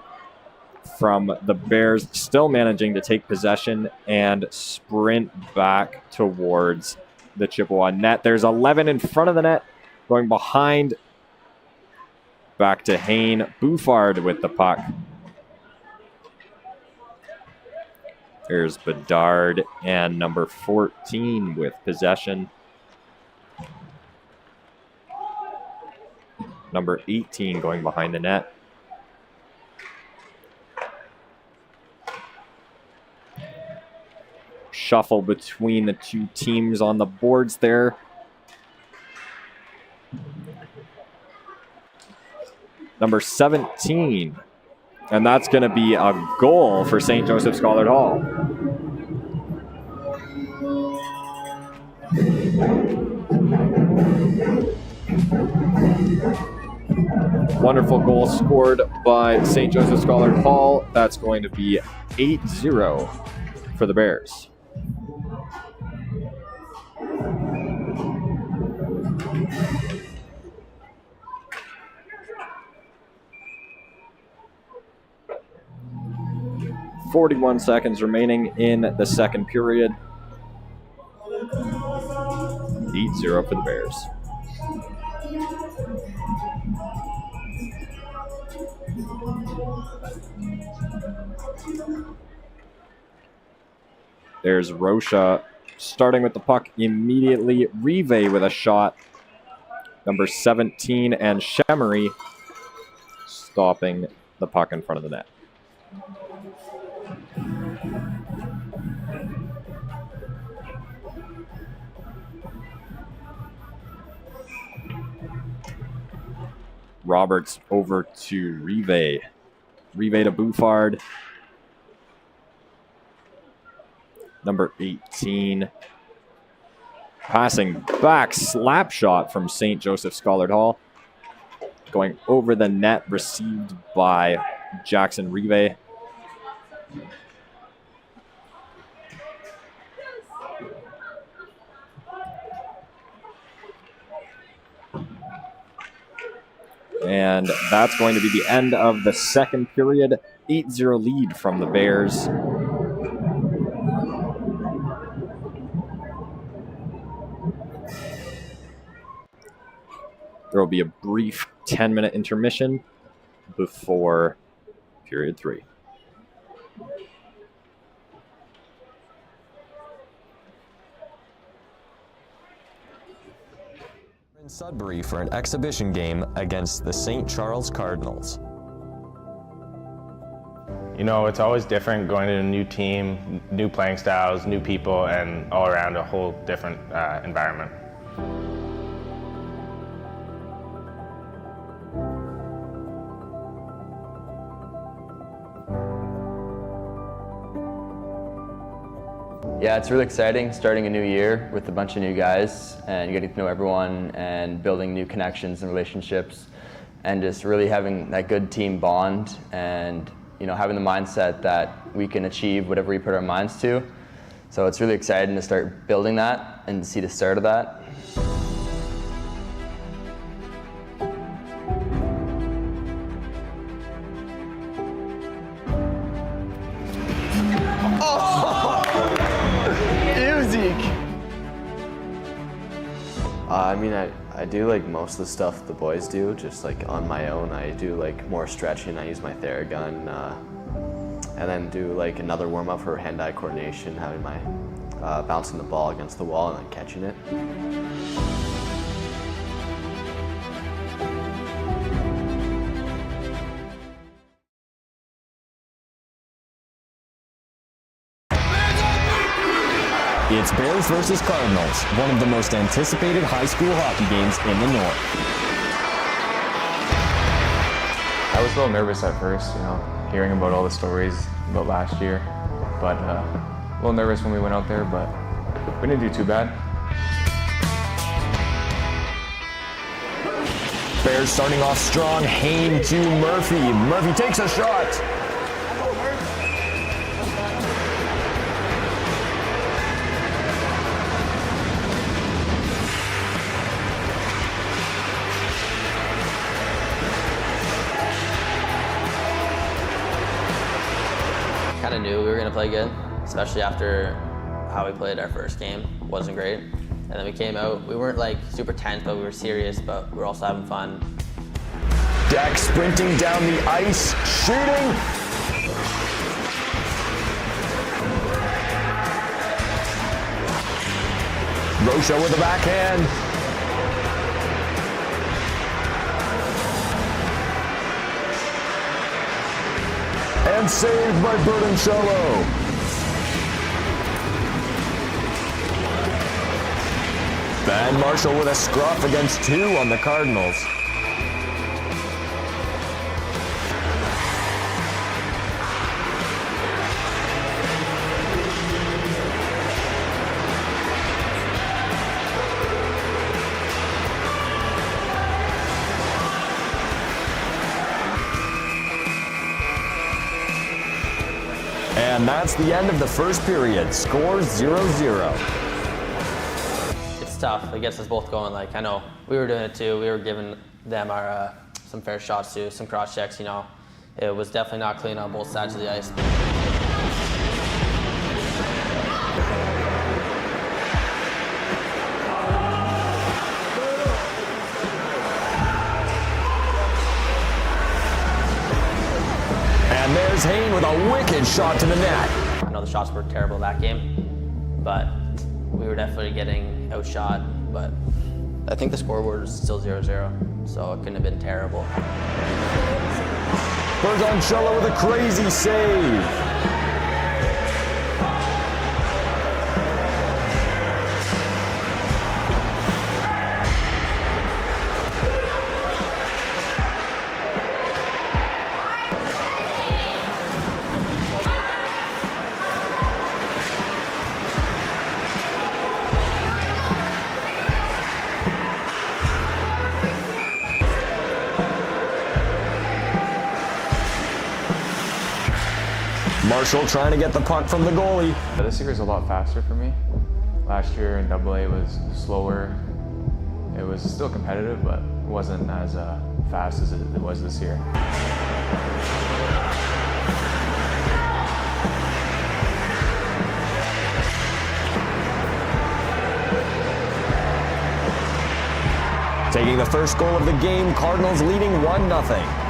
from the Bears, still managing to take possession and sprint back towards the Chippewa net. There's 11 in front of the net, going behind. Back to Hain. Bouffard with the puck. There's Bedard and number 14 with possession. Number 18 going behind the net. shuffle between the two teams on the boards there. Number 17. And that's going to be a goal for St. Joseph Scholar Hall. Wonderful goal scored by St. Joseph Scholar Hall. That's going to be 8-0 for the Bears. .41 seconds remaining in the second period. 8-0 for the Bears. There's Rocha starting with the puck immediately. Rive with a shot. Number 17 and Shemery stopping the puck in front of the net. Roberts over to Rive. Rive to Bouffard. Number 18. Passing back, slap shot from St. Joseph Scholar Hall. Going over the net, received by Jackson Rive. And that's going to be the end of the second period. 8-0 lead from the Bears. There will be a brief 10-minute intermission before period 3. In Sudbury for an exhibition game against the St. Charles Cardinals. You know, it's always different going to a new team, new playing styles, new people, and all around a whole different environment. Yeah, it's really exciting starting a new year with a bunch of new guys and getting to know everyone and building new connections and relationships and just really having that good team bond and, you know, having the mindset that we can achieve whatever we put our minds to. So it's really exciting to start building that and see the start of that. I mean, I do like most of the stuff the boys do, just like on my own. I do like more stretching, I use my Theragun, and then do like another warm-up for hand-eye coordination, having my bouncing the ball against the wall and then catching it. It's Bears versus Cardinals, one of the most anticipated high school hockey games in the North. I was a little nervous at first, you know, hearing about all the stories about last year, but a little nervous when we went out there, but we didn't do too bad. Bears starting off strong, Hain to Murphy. Murphy takes a shot. Kind of knew we were going to play good, especially after how we played our first game. Wasn't great. And then we came out, we weren't like super tense, but we were serious, but we were also having fun. Dak sprinting down the ice, shooting. Rocha with the backhand. And saved by Bertoncello. And Marshall with a scruff against 2 on the Cardinals. And that's the end of the first period. Score 0-0. It's tough. It gets us both going. Like, I know we were doing it too. We were giving them our some fair shots too, some cross checks. You know, it was definitely not clean on both sides of the ice. And there's Hayne with a wicked shot to the net. I know the shots were terrible that game, but we were definitely getting outshot. But I think the scoreboard was still 0-0, so it couldn't have been terrible. Bergoncello with a crazy save. Marshall trying to get the puck from the goalie. This year is a lot faster for me. Last year in AA it was slower. It was still competitive, but it wasn't as fast as it was this year. Taking the first goal of the game, Cardinals leading 1-0.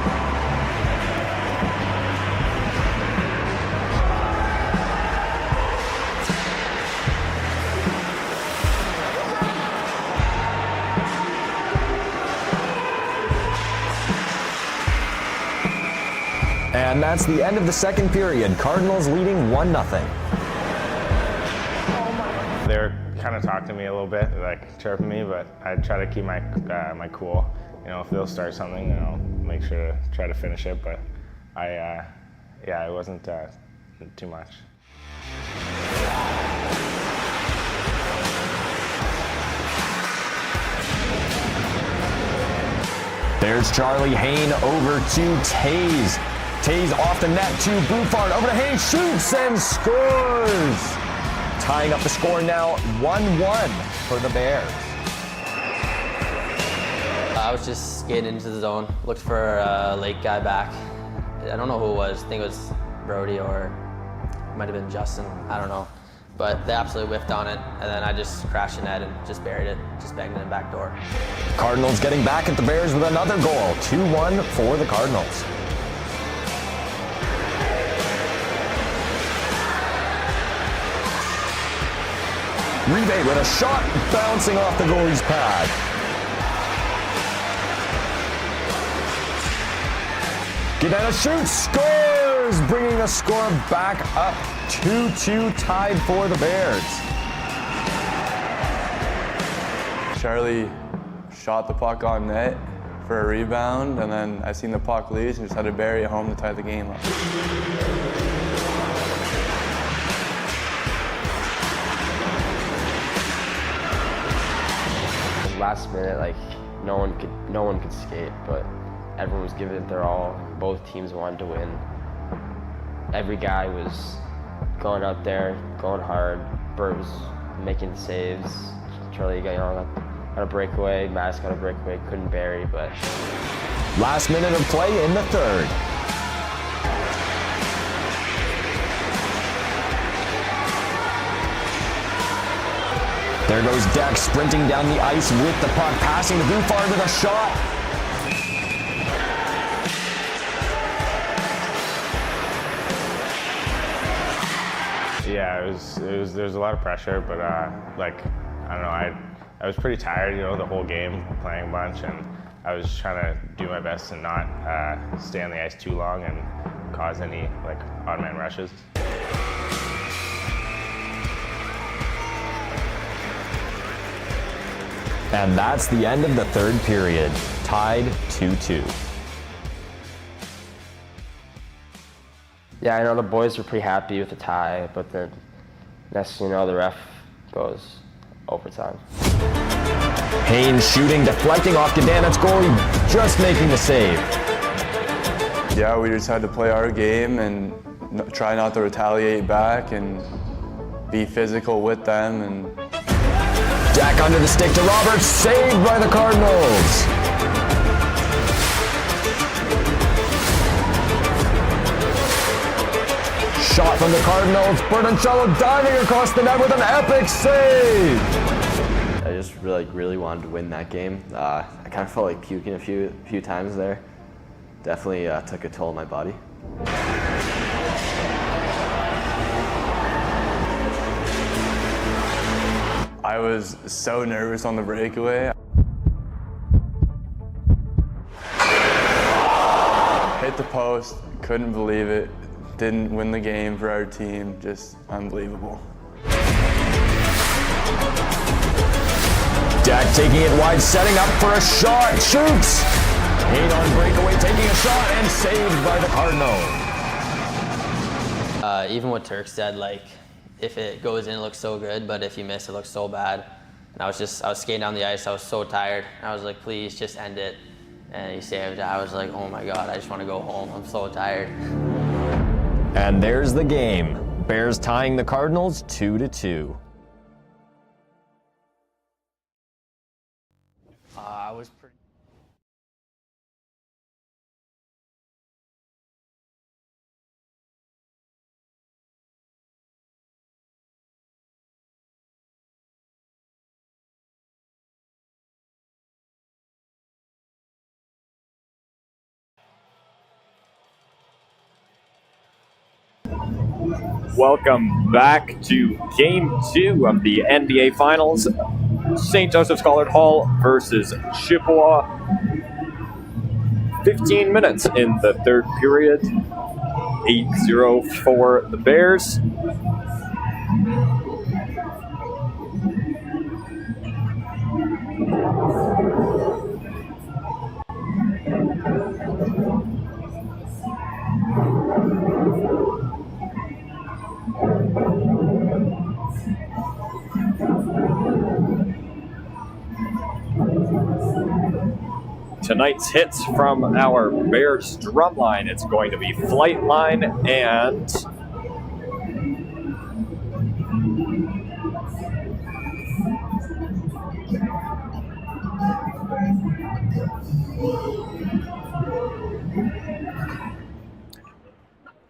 And that's the end of the second period. Cardinals leading 1-0. They were kind of talking to me a little bit, like chirping me, but I try to keep my my cool. You know, if they'll start something, then I'll make sure to try to finish it. But yeah, it wasn't too much. There's Charlie Hayne over to Taze. Taze off the net to Buffard. Over to Hayne, shoots and scores. Tying up the score now, 1-1 for the Bears. I was just skating into the zone, looked for a late guy back. I don't know who it was. I think it was Brody or it might have been Justin. I don't know. But they absolutely whiffed on it, and then I just crashed the net and just buried it, just banged it in the back door. Cardinals getting back at the Bears with another goal. 2-1 for the Cardinals. Rebate with a shot bouncing off the goalie's pad. Guidetta shoots, scores, bringing the score back up 2-2, tied for the Bears. Charlie shot the puck on net for a rebound, and then I seen the puck loose and just had to bury it home to tie the game up. Last minute, like no one could skate, but everyone was giving it their all. Both teams wanted to win. Every guy was going out there, going hard. Bert was making saves. Charlie got a breakaway. Matt got a breakaway. Couldn't bury, but last minute of play in the third. There goes Deck sprinting down the ice with the puck, passing to Buffard with a shot. Yeah, there's a lot of pressure, but like I don't know, I was pretty tired, you know, the whole game, playing a bunch, and I was just trying to do my best to not stay on the ice too long and cause any like odd man rushes. And that's the end of the third period, tied 2-2. Yeah, I know the boys were pretty happy with the tie, but then next you know, the ref goes overtime. Haynes shooting, deflecting off Gadanet's goalie, just making the save. Yeah, we just had to play our game and try not to retaliate back and be physical with them. And Jack under the stick to Roberts, saved by the Cardinals. Shot from the Cardinals, Bertoncello diving across the net with an epic save. I just really wanted to win that game. I kind of felt like puking a few times there. Definitely took a toll on my body. I was so nervous on the breakaway. Hit the post, couldn't believe it. Didn't win the game for our team, just unbelievable. Jack taking it wide, setting up for a shot, shoots! Hayne on breakaway, taking a shot, and saved by the Cardinals. Even what Turk said, like, if it goes in, it looks so good, but if you miss, it looks so bad. And I was skating down the ice, I was so tired. I was like, please, just end it. And he saved it. I was like, oh my God, I just want to go home. I'm so tired. And there's the game. Bears tying the Cardinals 2-2. I was pretty... Welcome back to Game 2 of the NDA Finals. St. Joseph's College Hall versus Chippewa. 15 minutes in the third period. 8-0 for the Bears. Tonight's hits from our Bears drumline. It's going to be Flightline and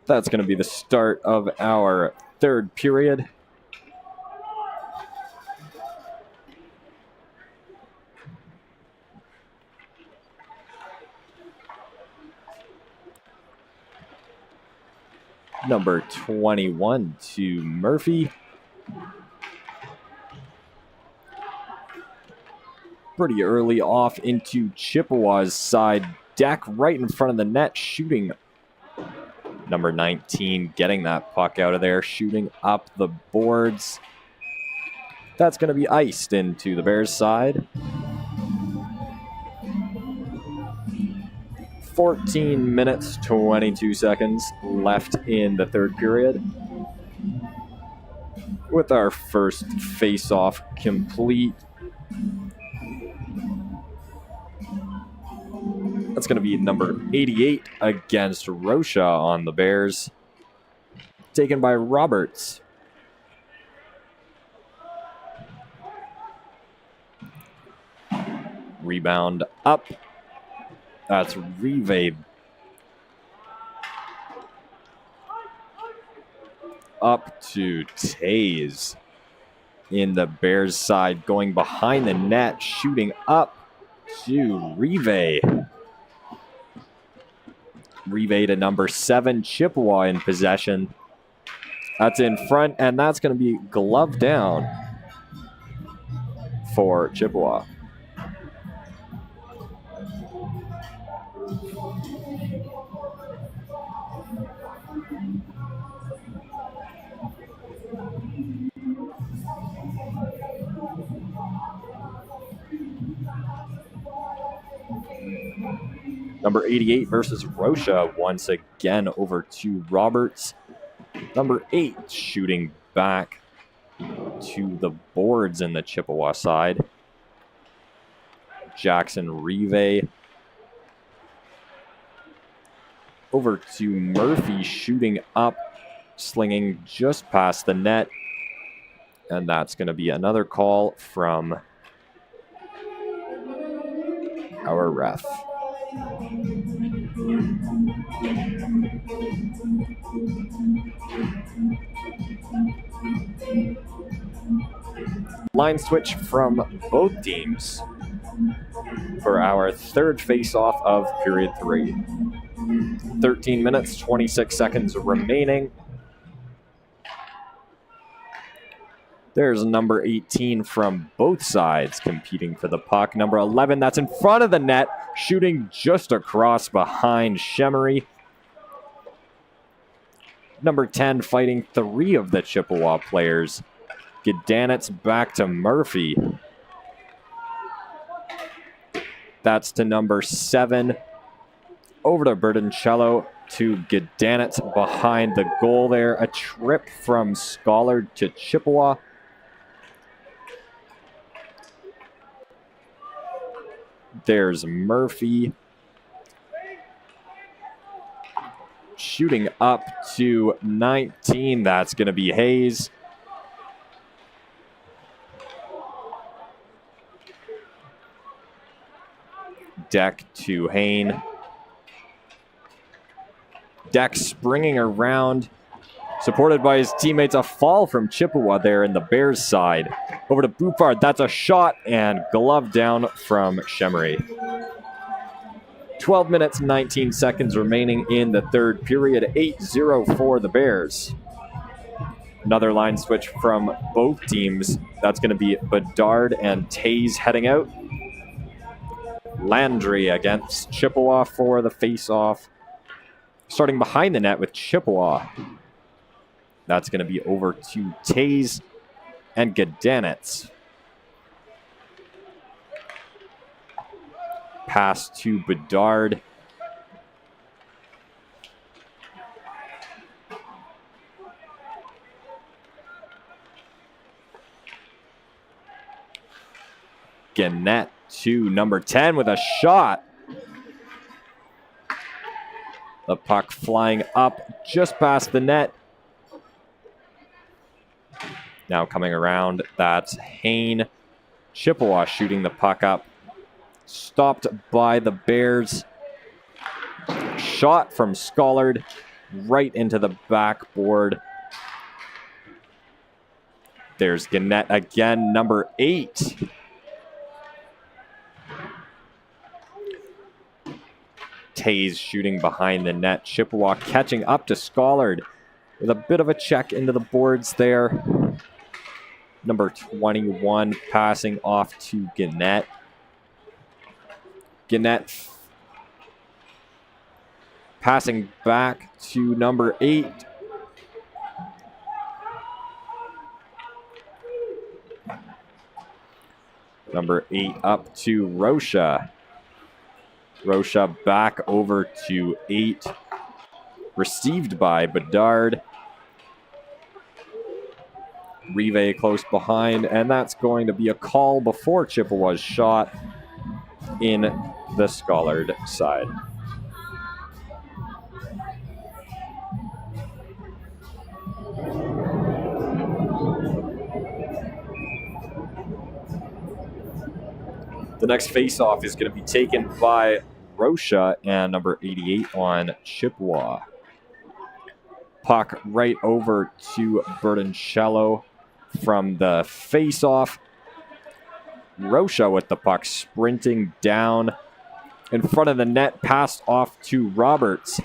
that's going to be the start of our third period. Number 21 to Murphy. Pretty early off into Chippewa's side. Dak right in front of the net, shooting. Number 19 getting that puck out of there, shooting up the boards. That's going to be iced into the Bears' side. 14 minutes, 22 seconds left in the third period. With our first face-off complete. That's going to be number 88 against Rocha on the Bears. Taken by Roberts. Rebound up. That's Rive. Up to Taze in the Bears side, going behind the net, shooting up to Rive. Rive to number 7, Chippewa in possession. That's in front, and that's going to be gloved down for Chippewa. Number 88 versus Rocha once again over to Roberts. Number 8 shooting back to the boards in the Chippewa side. Jackson Rive over to Murphy shooting up, slinging just past the net. And that's going to be another call from our ref. Line switch from both teams for our third face-off of period 3. 13 minutes, 26 seconds remaining. There's number 18 from both sides competing for the puck. Number 11, that's in front of the net, shooting just across behind Shemery. Number 10 fighting 3 of the Chippewa players. Gedanitz back to Murphy. That's to number 7. Over to Bertoncello to Gedanitz behind the goal there. A trip from Schollard to Chippewa. There's Murphy. Shooting up to 19. That's going to be Hayes. Deck to Hain. Deck springing around, supported by his teammates. A fall from Chippewa there in the Bears side. Over to Bouffard. That's a shot and glove down from Shemery. 12 minutes, 19 seconds remaining in the third period. 8-0 for the Bears. Another line switch from both teams. That's going to be Bedard and Taze heading out. Landry against Chippewa for the face-off. Starting behind the net with Chippewa. That's going to be over to Taze and Gedanitz. Pass to Bedard. Gannett to number 10 with a shot. The puck flying up just past the net. Now coming around, that's Hain. Chippewa shooting the puck up. Stopped by the Bears. Shot from Schollard right into the backboard. There's Gannett again, number 8. Taze shooting behind the net. Chippewa catching up to Schollard with a bit of a check into the boards there. Number 21 passing off to Gannett. Gannett passing back to number 8. Number 8 up to Rocha. Rocha back over to 8. Received by Bedard. Rive close behind, and that's going to be a call before Chippewa's shot in the Schollard side. The next face-off is going to be taken by Rocha and number 88 on Chippewa. Puck right over to Bertoncello from the face-off. Rocha with the puck sprinting down in front of the net, passed off to Roberts.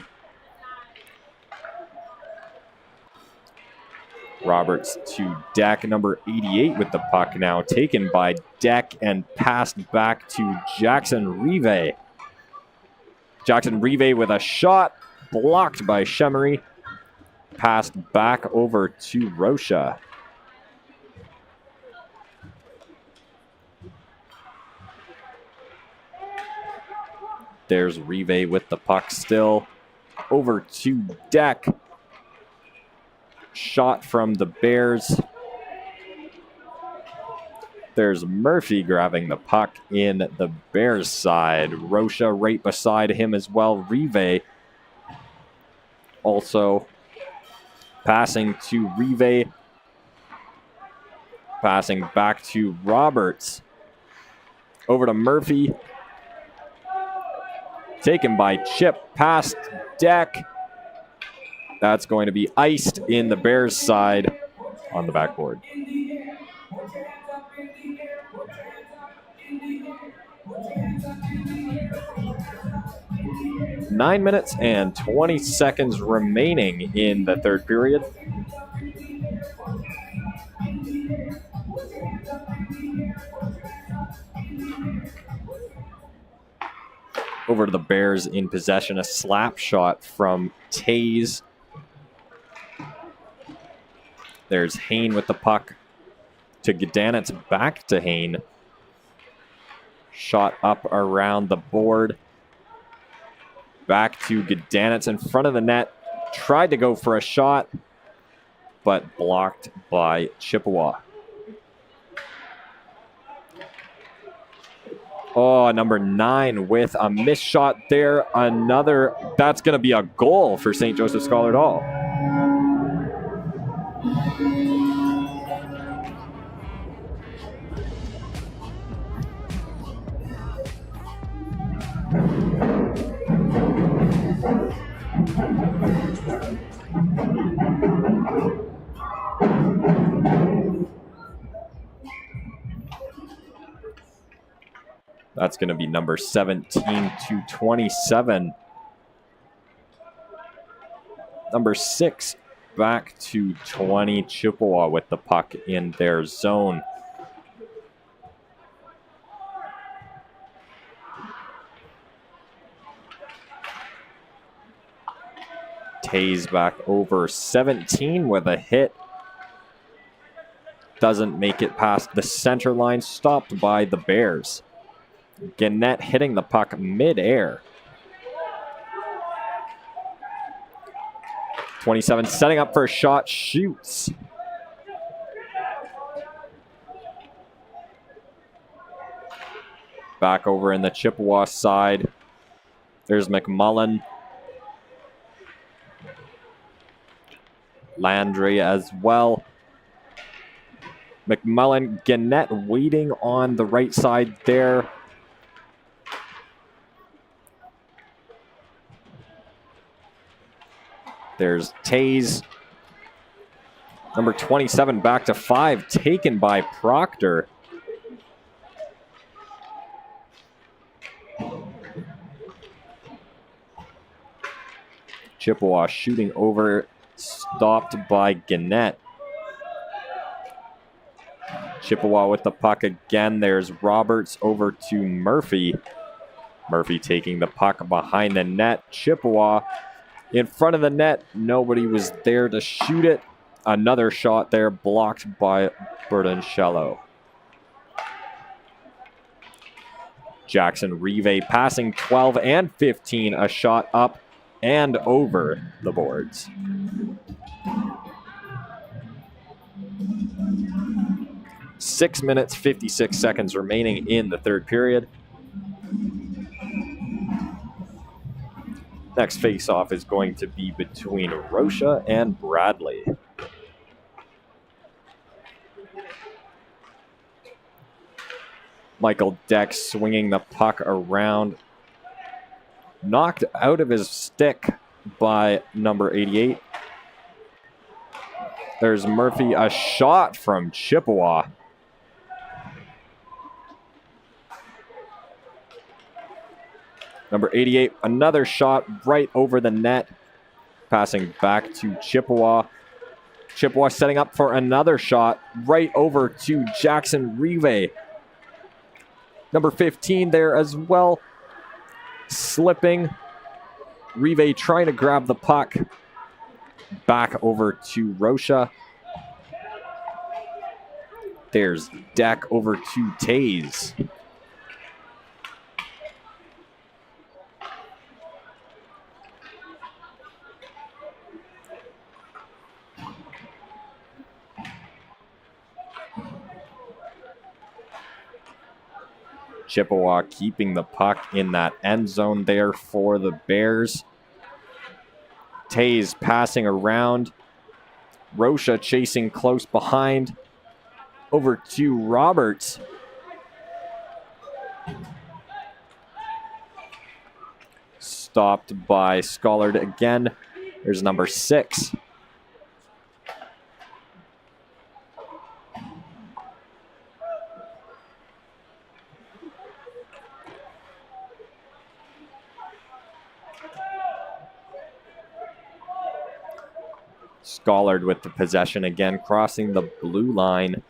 Roberts to Deck, number 88 with the puck now taken by Deck and passed back to Jackson Rive. Jackson Rive with a shot, blocked by Shemery. Passed back over to Rocha. There's Rive with the puck still. Over to Deck. Shot from the Bears. There's Murphy grabbing the puck in the Bears side. Rocha right beside him as well. Rive also passing to Rive. Passing back to Roberts. Over to Murphy. Taken by Chip. Past Deck. That's going to be iced in the Bears side on the backboard. 9 minutes and 20 seconds remaining in the third period. Over to the Bears in possession. A slap shot from Taze. There's Hain with the puck to Gedanitz. Back to Hain. Shot up around the board. Back to Gedanitz in front of the net. Tried to go for a shot, but blocked by Chippewa. Oh, number 9 with a missed shot there. Another, that's going to be a goal for St. Joseph Scholar Hall. That's going to be number 17 to 27. Number 6 back to 20. Chippewa with the puck in their zone. Taze back over. 17 with a hit. Doesn't make it past the center line. Stopped by the Bears. Gannett hitting the puck mid-air. 27 setting up for a shot. Shoots. Back over in the Chippewa side. There's McMullen. Landry as well. McMullen, Gannett waiting on the right side there. There's Taze. Number 27 back to 5, taken by Proctor. Chippewa shooting over, stopped by Gannett. Chippewa with the puck again. There's Roberts over to Murphy. Murphy taking the puck behind the net. Chippewa in front of the net. Nobody was there to shoot it. Another shot there blocked by Bertoncello. Jackson Rive passing 12 and 15. A shot up and over the boards. Six minutes, 56 seconds remaining in the third period. Next face-off is going to be between Rocha and Bradley. Michael Deck swinging the puck around. Knocked out of his stick by number 88. There's Murphy, a shot from Chippewa. Number 88, another shot right over the net. Passing back to Chippewa. Chippewa setting up for another shot right over to Jackson Rive. Number 15 there as well. Slipping. Rive trying to grab the puck. Back over to Rocha. There's Deck over to Taze. Chippewa keeping the puck in that end zone there for the Bears. Tays passing around. Rocha chasing close behind. Over to Roberts. Stopped by Scollard again. There's number 6. Scollard with the possession again, crossing the blue line.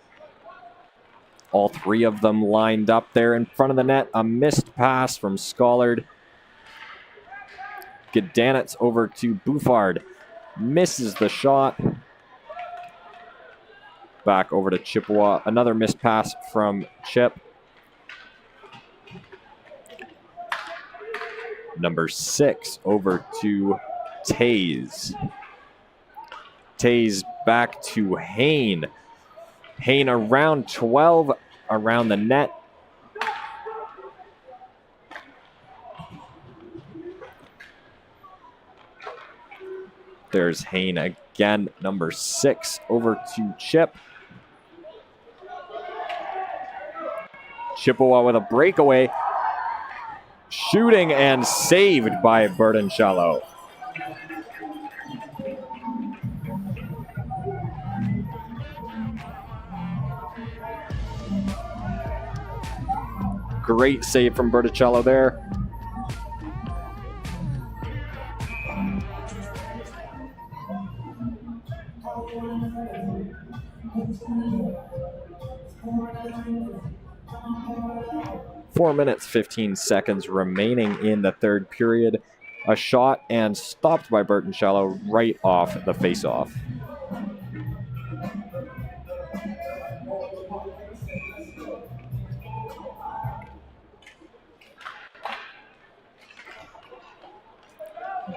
All 3 of them lined up there in front of the net. A missed pass from Scollard. Gedanitz over to Bouffard. Misses the shot. Back over to Chippewa. Another missed pass from Chip. Number 6 over to Tays. Tays back to Hain. Hain around 12 around the net. There's Hain again, number 6 over to Chip. Chippewa with a breakaway. Shooting and saved by Bertoncello. Great save from Bertoncello there. Four minutes, 15 seconds remaining in the third period. A shot and stopped by Bertoncello right off the faceoff.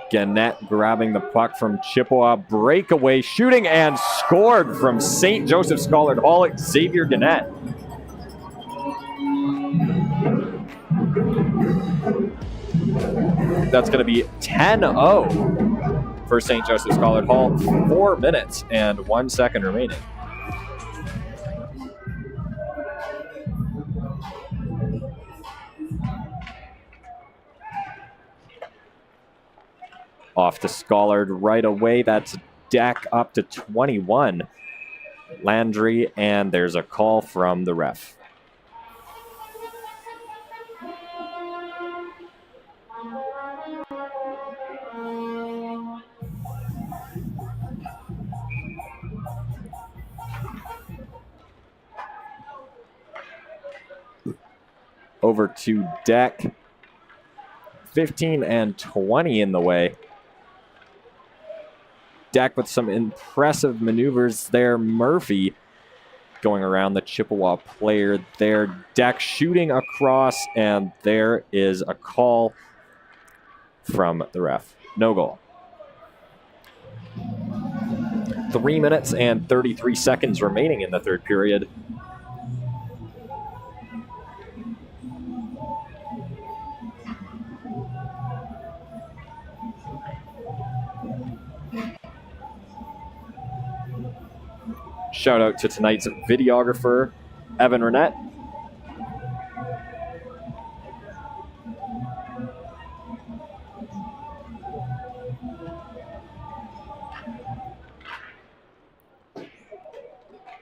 Gannett grabbing the puck from Chippewa. Breakaway, shooting and scored from St. Joseph Scollard Hall. Xavier Gannett. That's going to be 10-0 for St. Joseph Scollard Hall. 4 minutes and 1 second remaining. Off to Scollard right away. That's Deck up to 21. Landry, and there's a call from the ref. Over to Deck. 15 and 20 in the way. Deck with some impressive maneuvers there. Murphy going around the Chippewa player there. Deck shooting across, and there is a call from the ref. No goal. 3 minutes and 33 seconds remaining in the third period. Shout out to tonight's videographer, Evan Renette.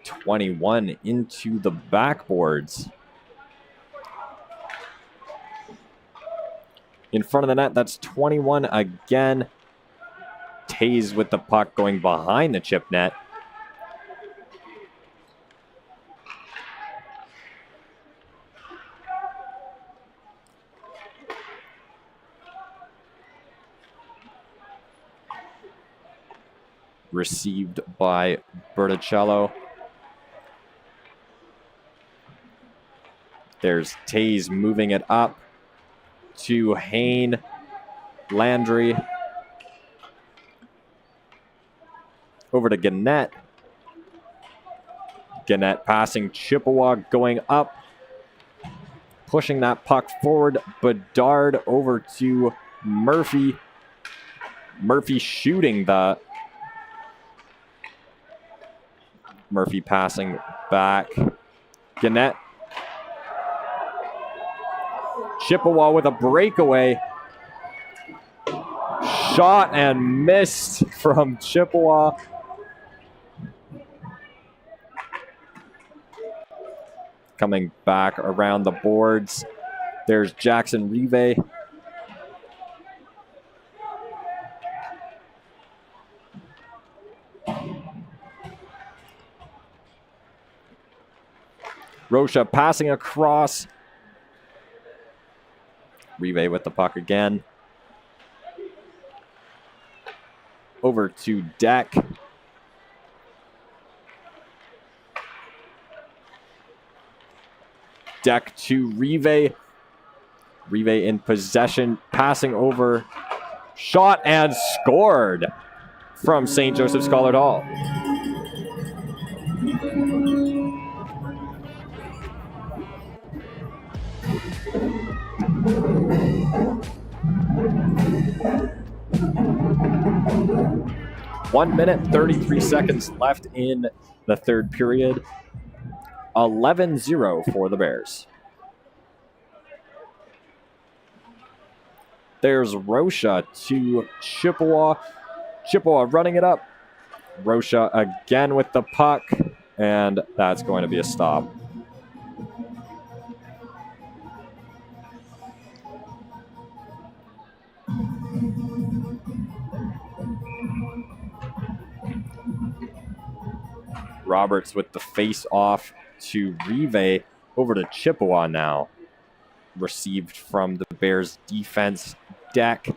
.21 into the backboards. In front of the net, that's 21 again. Tays with the puck going behind the chip net. Received by Bertoncello. There's Tays moving it up to Hain. Landry. Over to Gannett. Gannett passing Chippewa, going up. pushing that puck forward. Bedard over to Murphy. Murphy shooting the... Murphy passing back. Gannett. Chippewa with a breakaway. Shot and missed from Chippewa. Coming back around the boards. There's Jackson Rive. Rocha passing across. Rive with the puck again. Over to Deck. Deck to Rive. Rive in possession, passing over. Shot and scored from St. Joseph Scholar Hall. One minute, 33 seconds left in the third period. 11-0 for the Bears. There's Rocha to Chippewa. Chippewa running it up. Rocha again with the puck, and that's going to be a stop. Roberts with the face-off to Rive. Over to Chippewa now. Received from the Bears defense. Deck.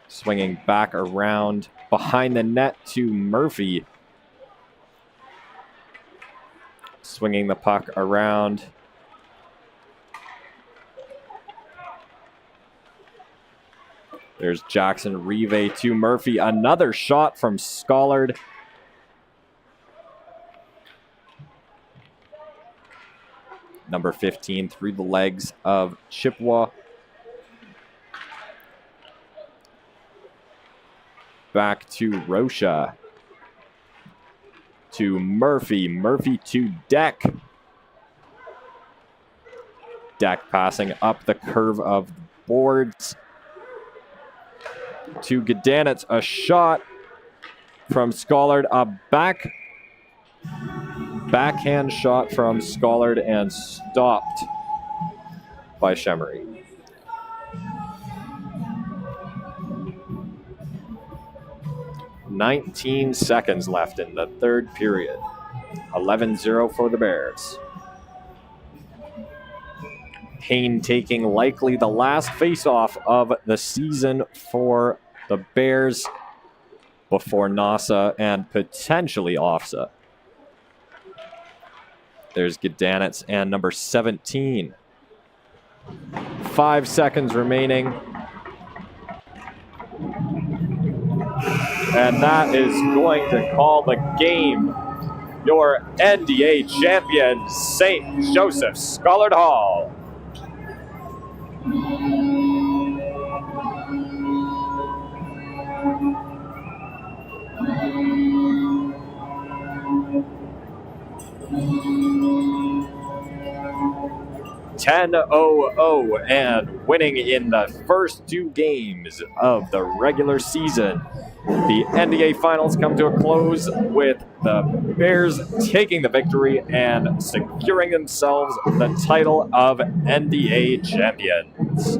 Swinging back around behind the net to Murphy. Swinging the puck around. There's Jackson Rive to Murphy. Another shot from Scollard. Number 15 through the legs of Chippewa. Back to Rocha. To Murphy. Murphy to Deck. Deck passing up the curve of the boards. To Gedanitz. A shot from Scollard. A backhand shot from Scollard and stopped by Shemery. "19 seconds left in the third period. 11-0 for the Bears. Hain taking likely the last faceoff of the season for the Bears before Nasa and potentially Ofsa. There's Gedanitz and number 17. 5 seconds remaining. And that is going to call the game. Your NDA champion, St. Joseph Scholar Hall. (10-0-0) and winning in the first 2 games of the regular season. The NDA finals come to a close with the Bears taking the victory and securing themselves the title of NDA champions.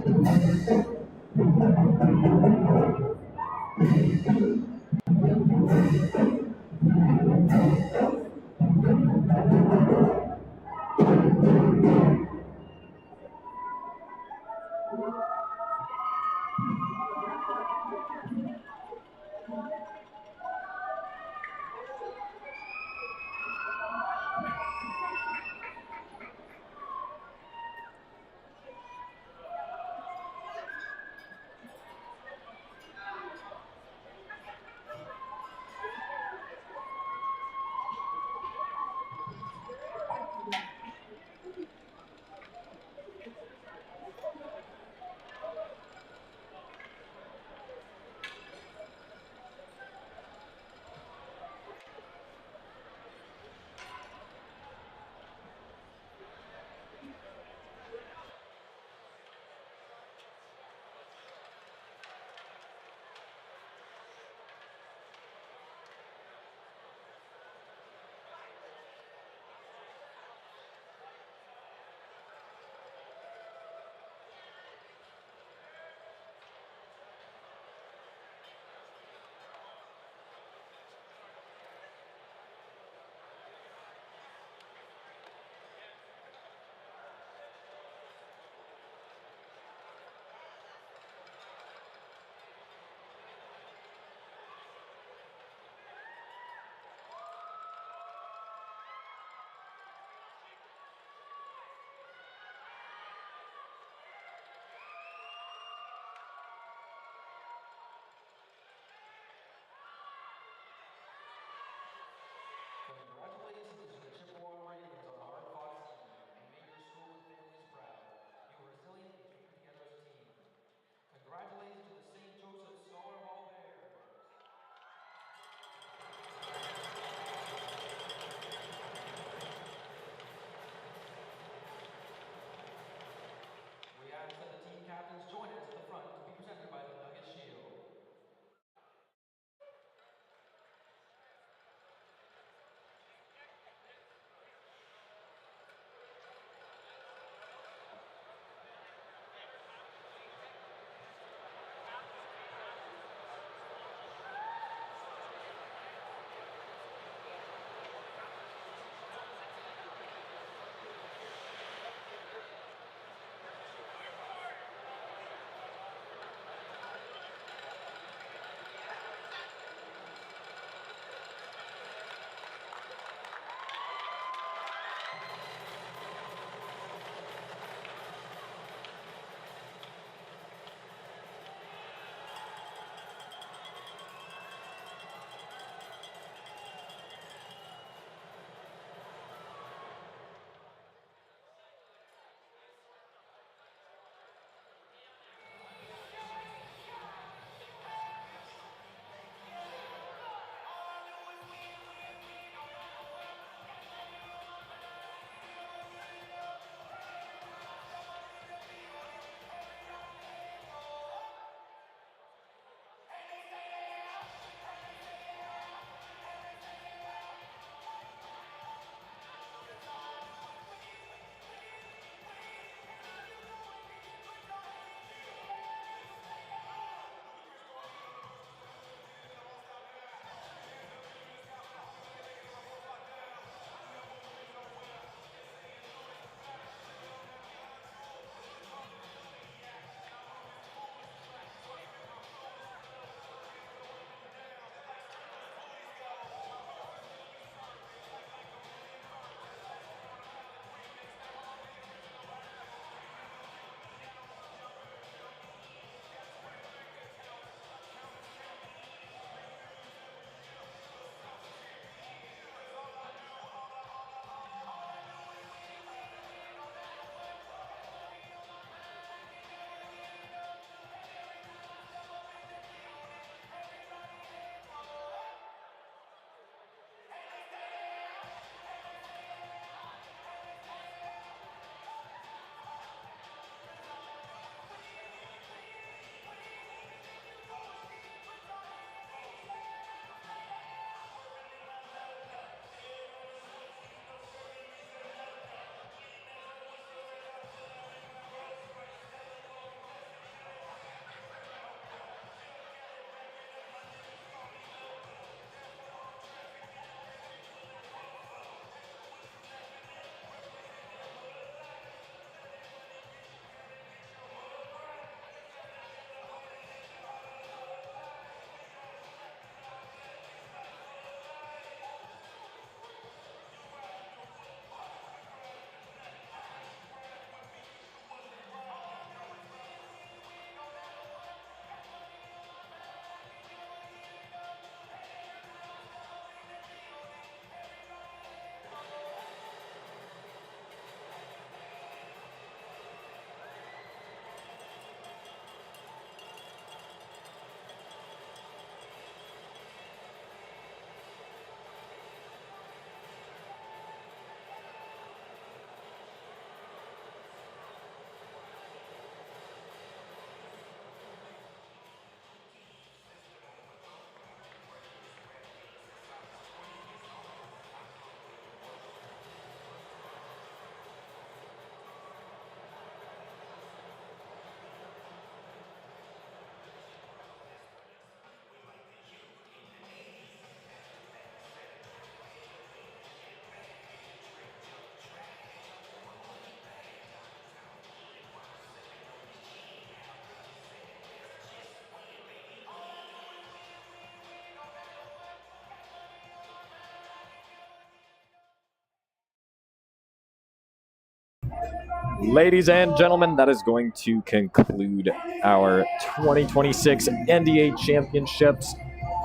Ladies and gentlemen, that is going to conclude our 2026 NDA Championships.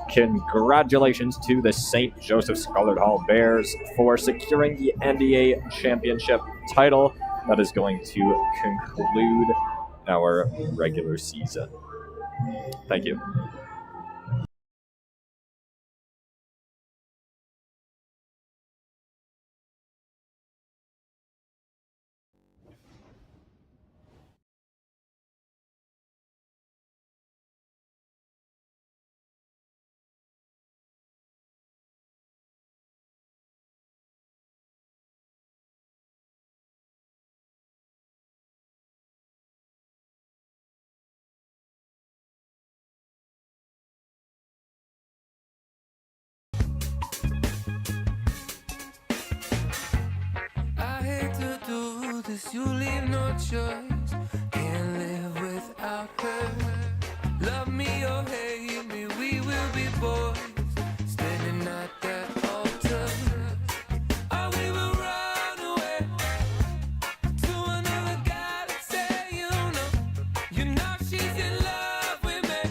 Congratulations to the St. Joseph Scholar Hall Bears for securing the NDA Championship title. That is going to conclude our regular season. Thank you. I hate to do this, you leave no choice. Can't live without her. Love me or hate me, we will be boys. Standing at that altar. Or we will run away to another galaxy, you know she's in love with me.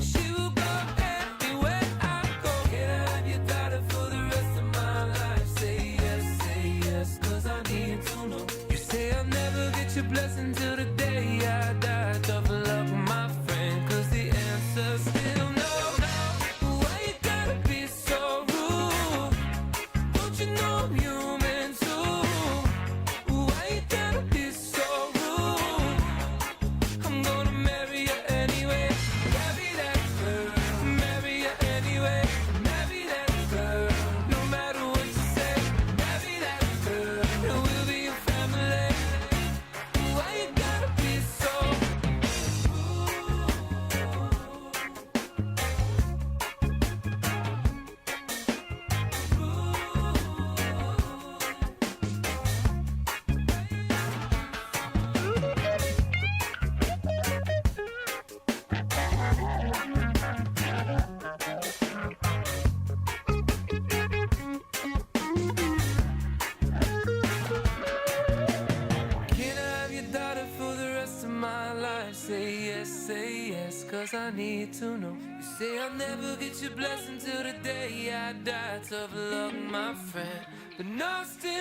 She will go anywhere I go. Can I have your daughter for the rest of my life? Say yes, cause I need to know. You say I'll never get your blessing till the day I die. Tough luck, my friend, cause the answer's still no. Why you gotta be so rude? Don't you know I'm human too? Why you gotta be so rude? I'm gonna marry you anyway. Marry that girl. Marry you anyway. Marry that girl. No matter what you say. Marry that girl. And we'll be a family. Why you gotta be so Can I have your daughter for the rest of my life? Say yes, cause I need to know. You say I'll never get your blessing till the day I die. Tough luck, my friend, but no, still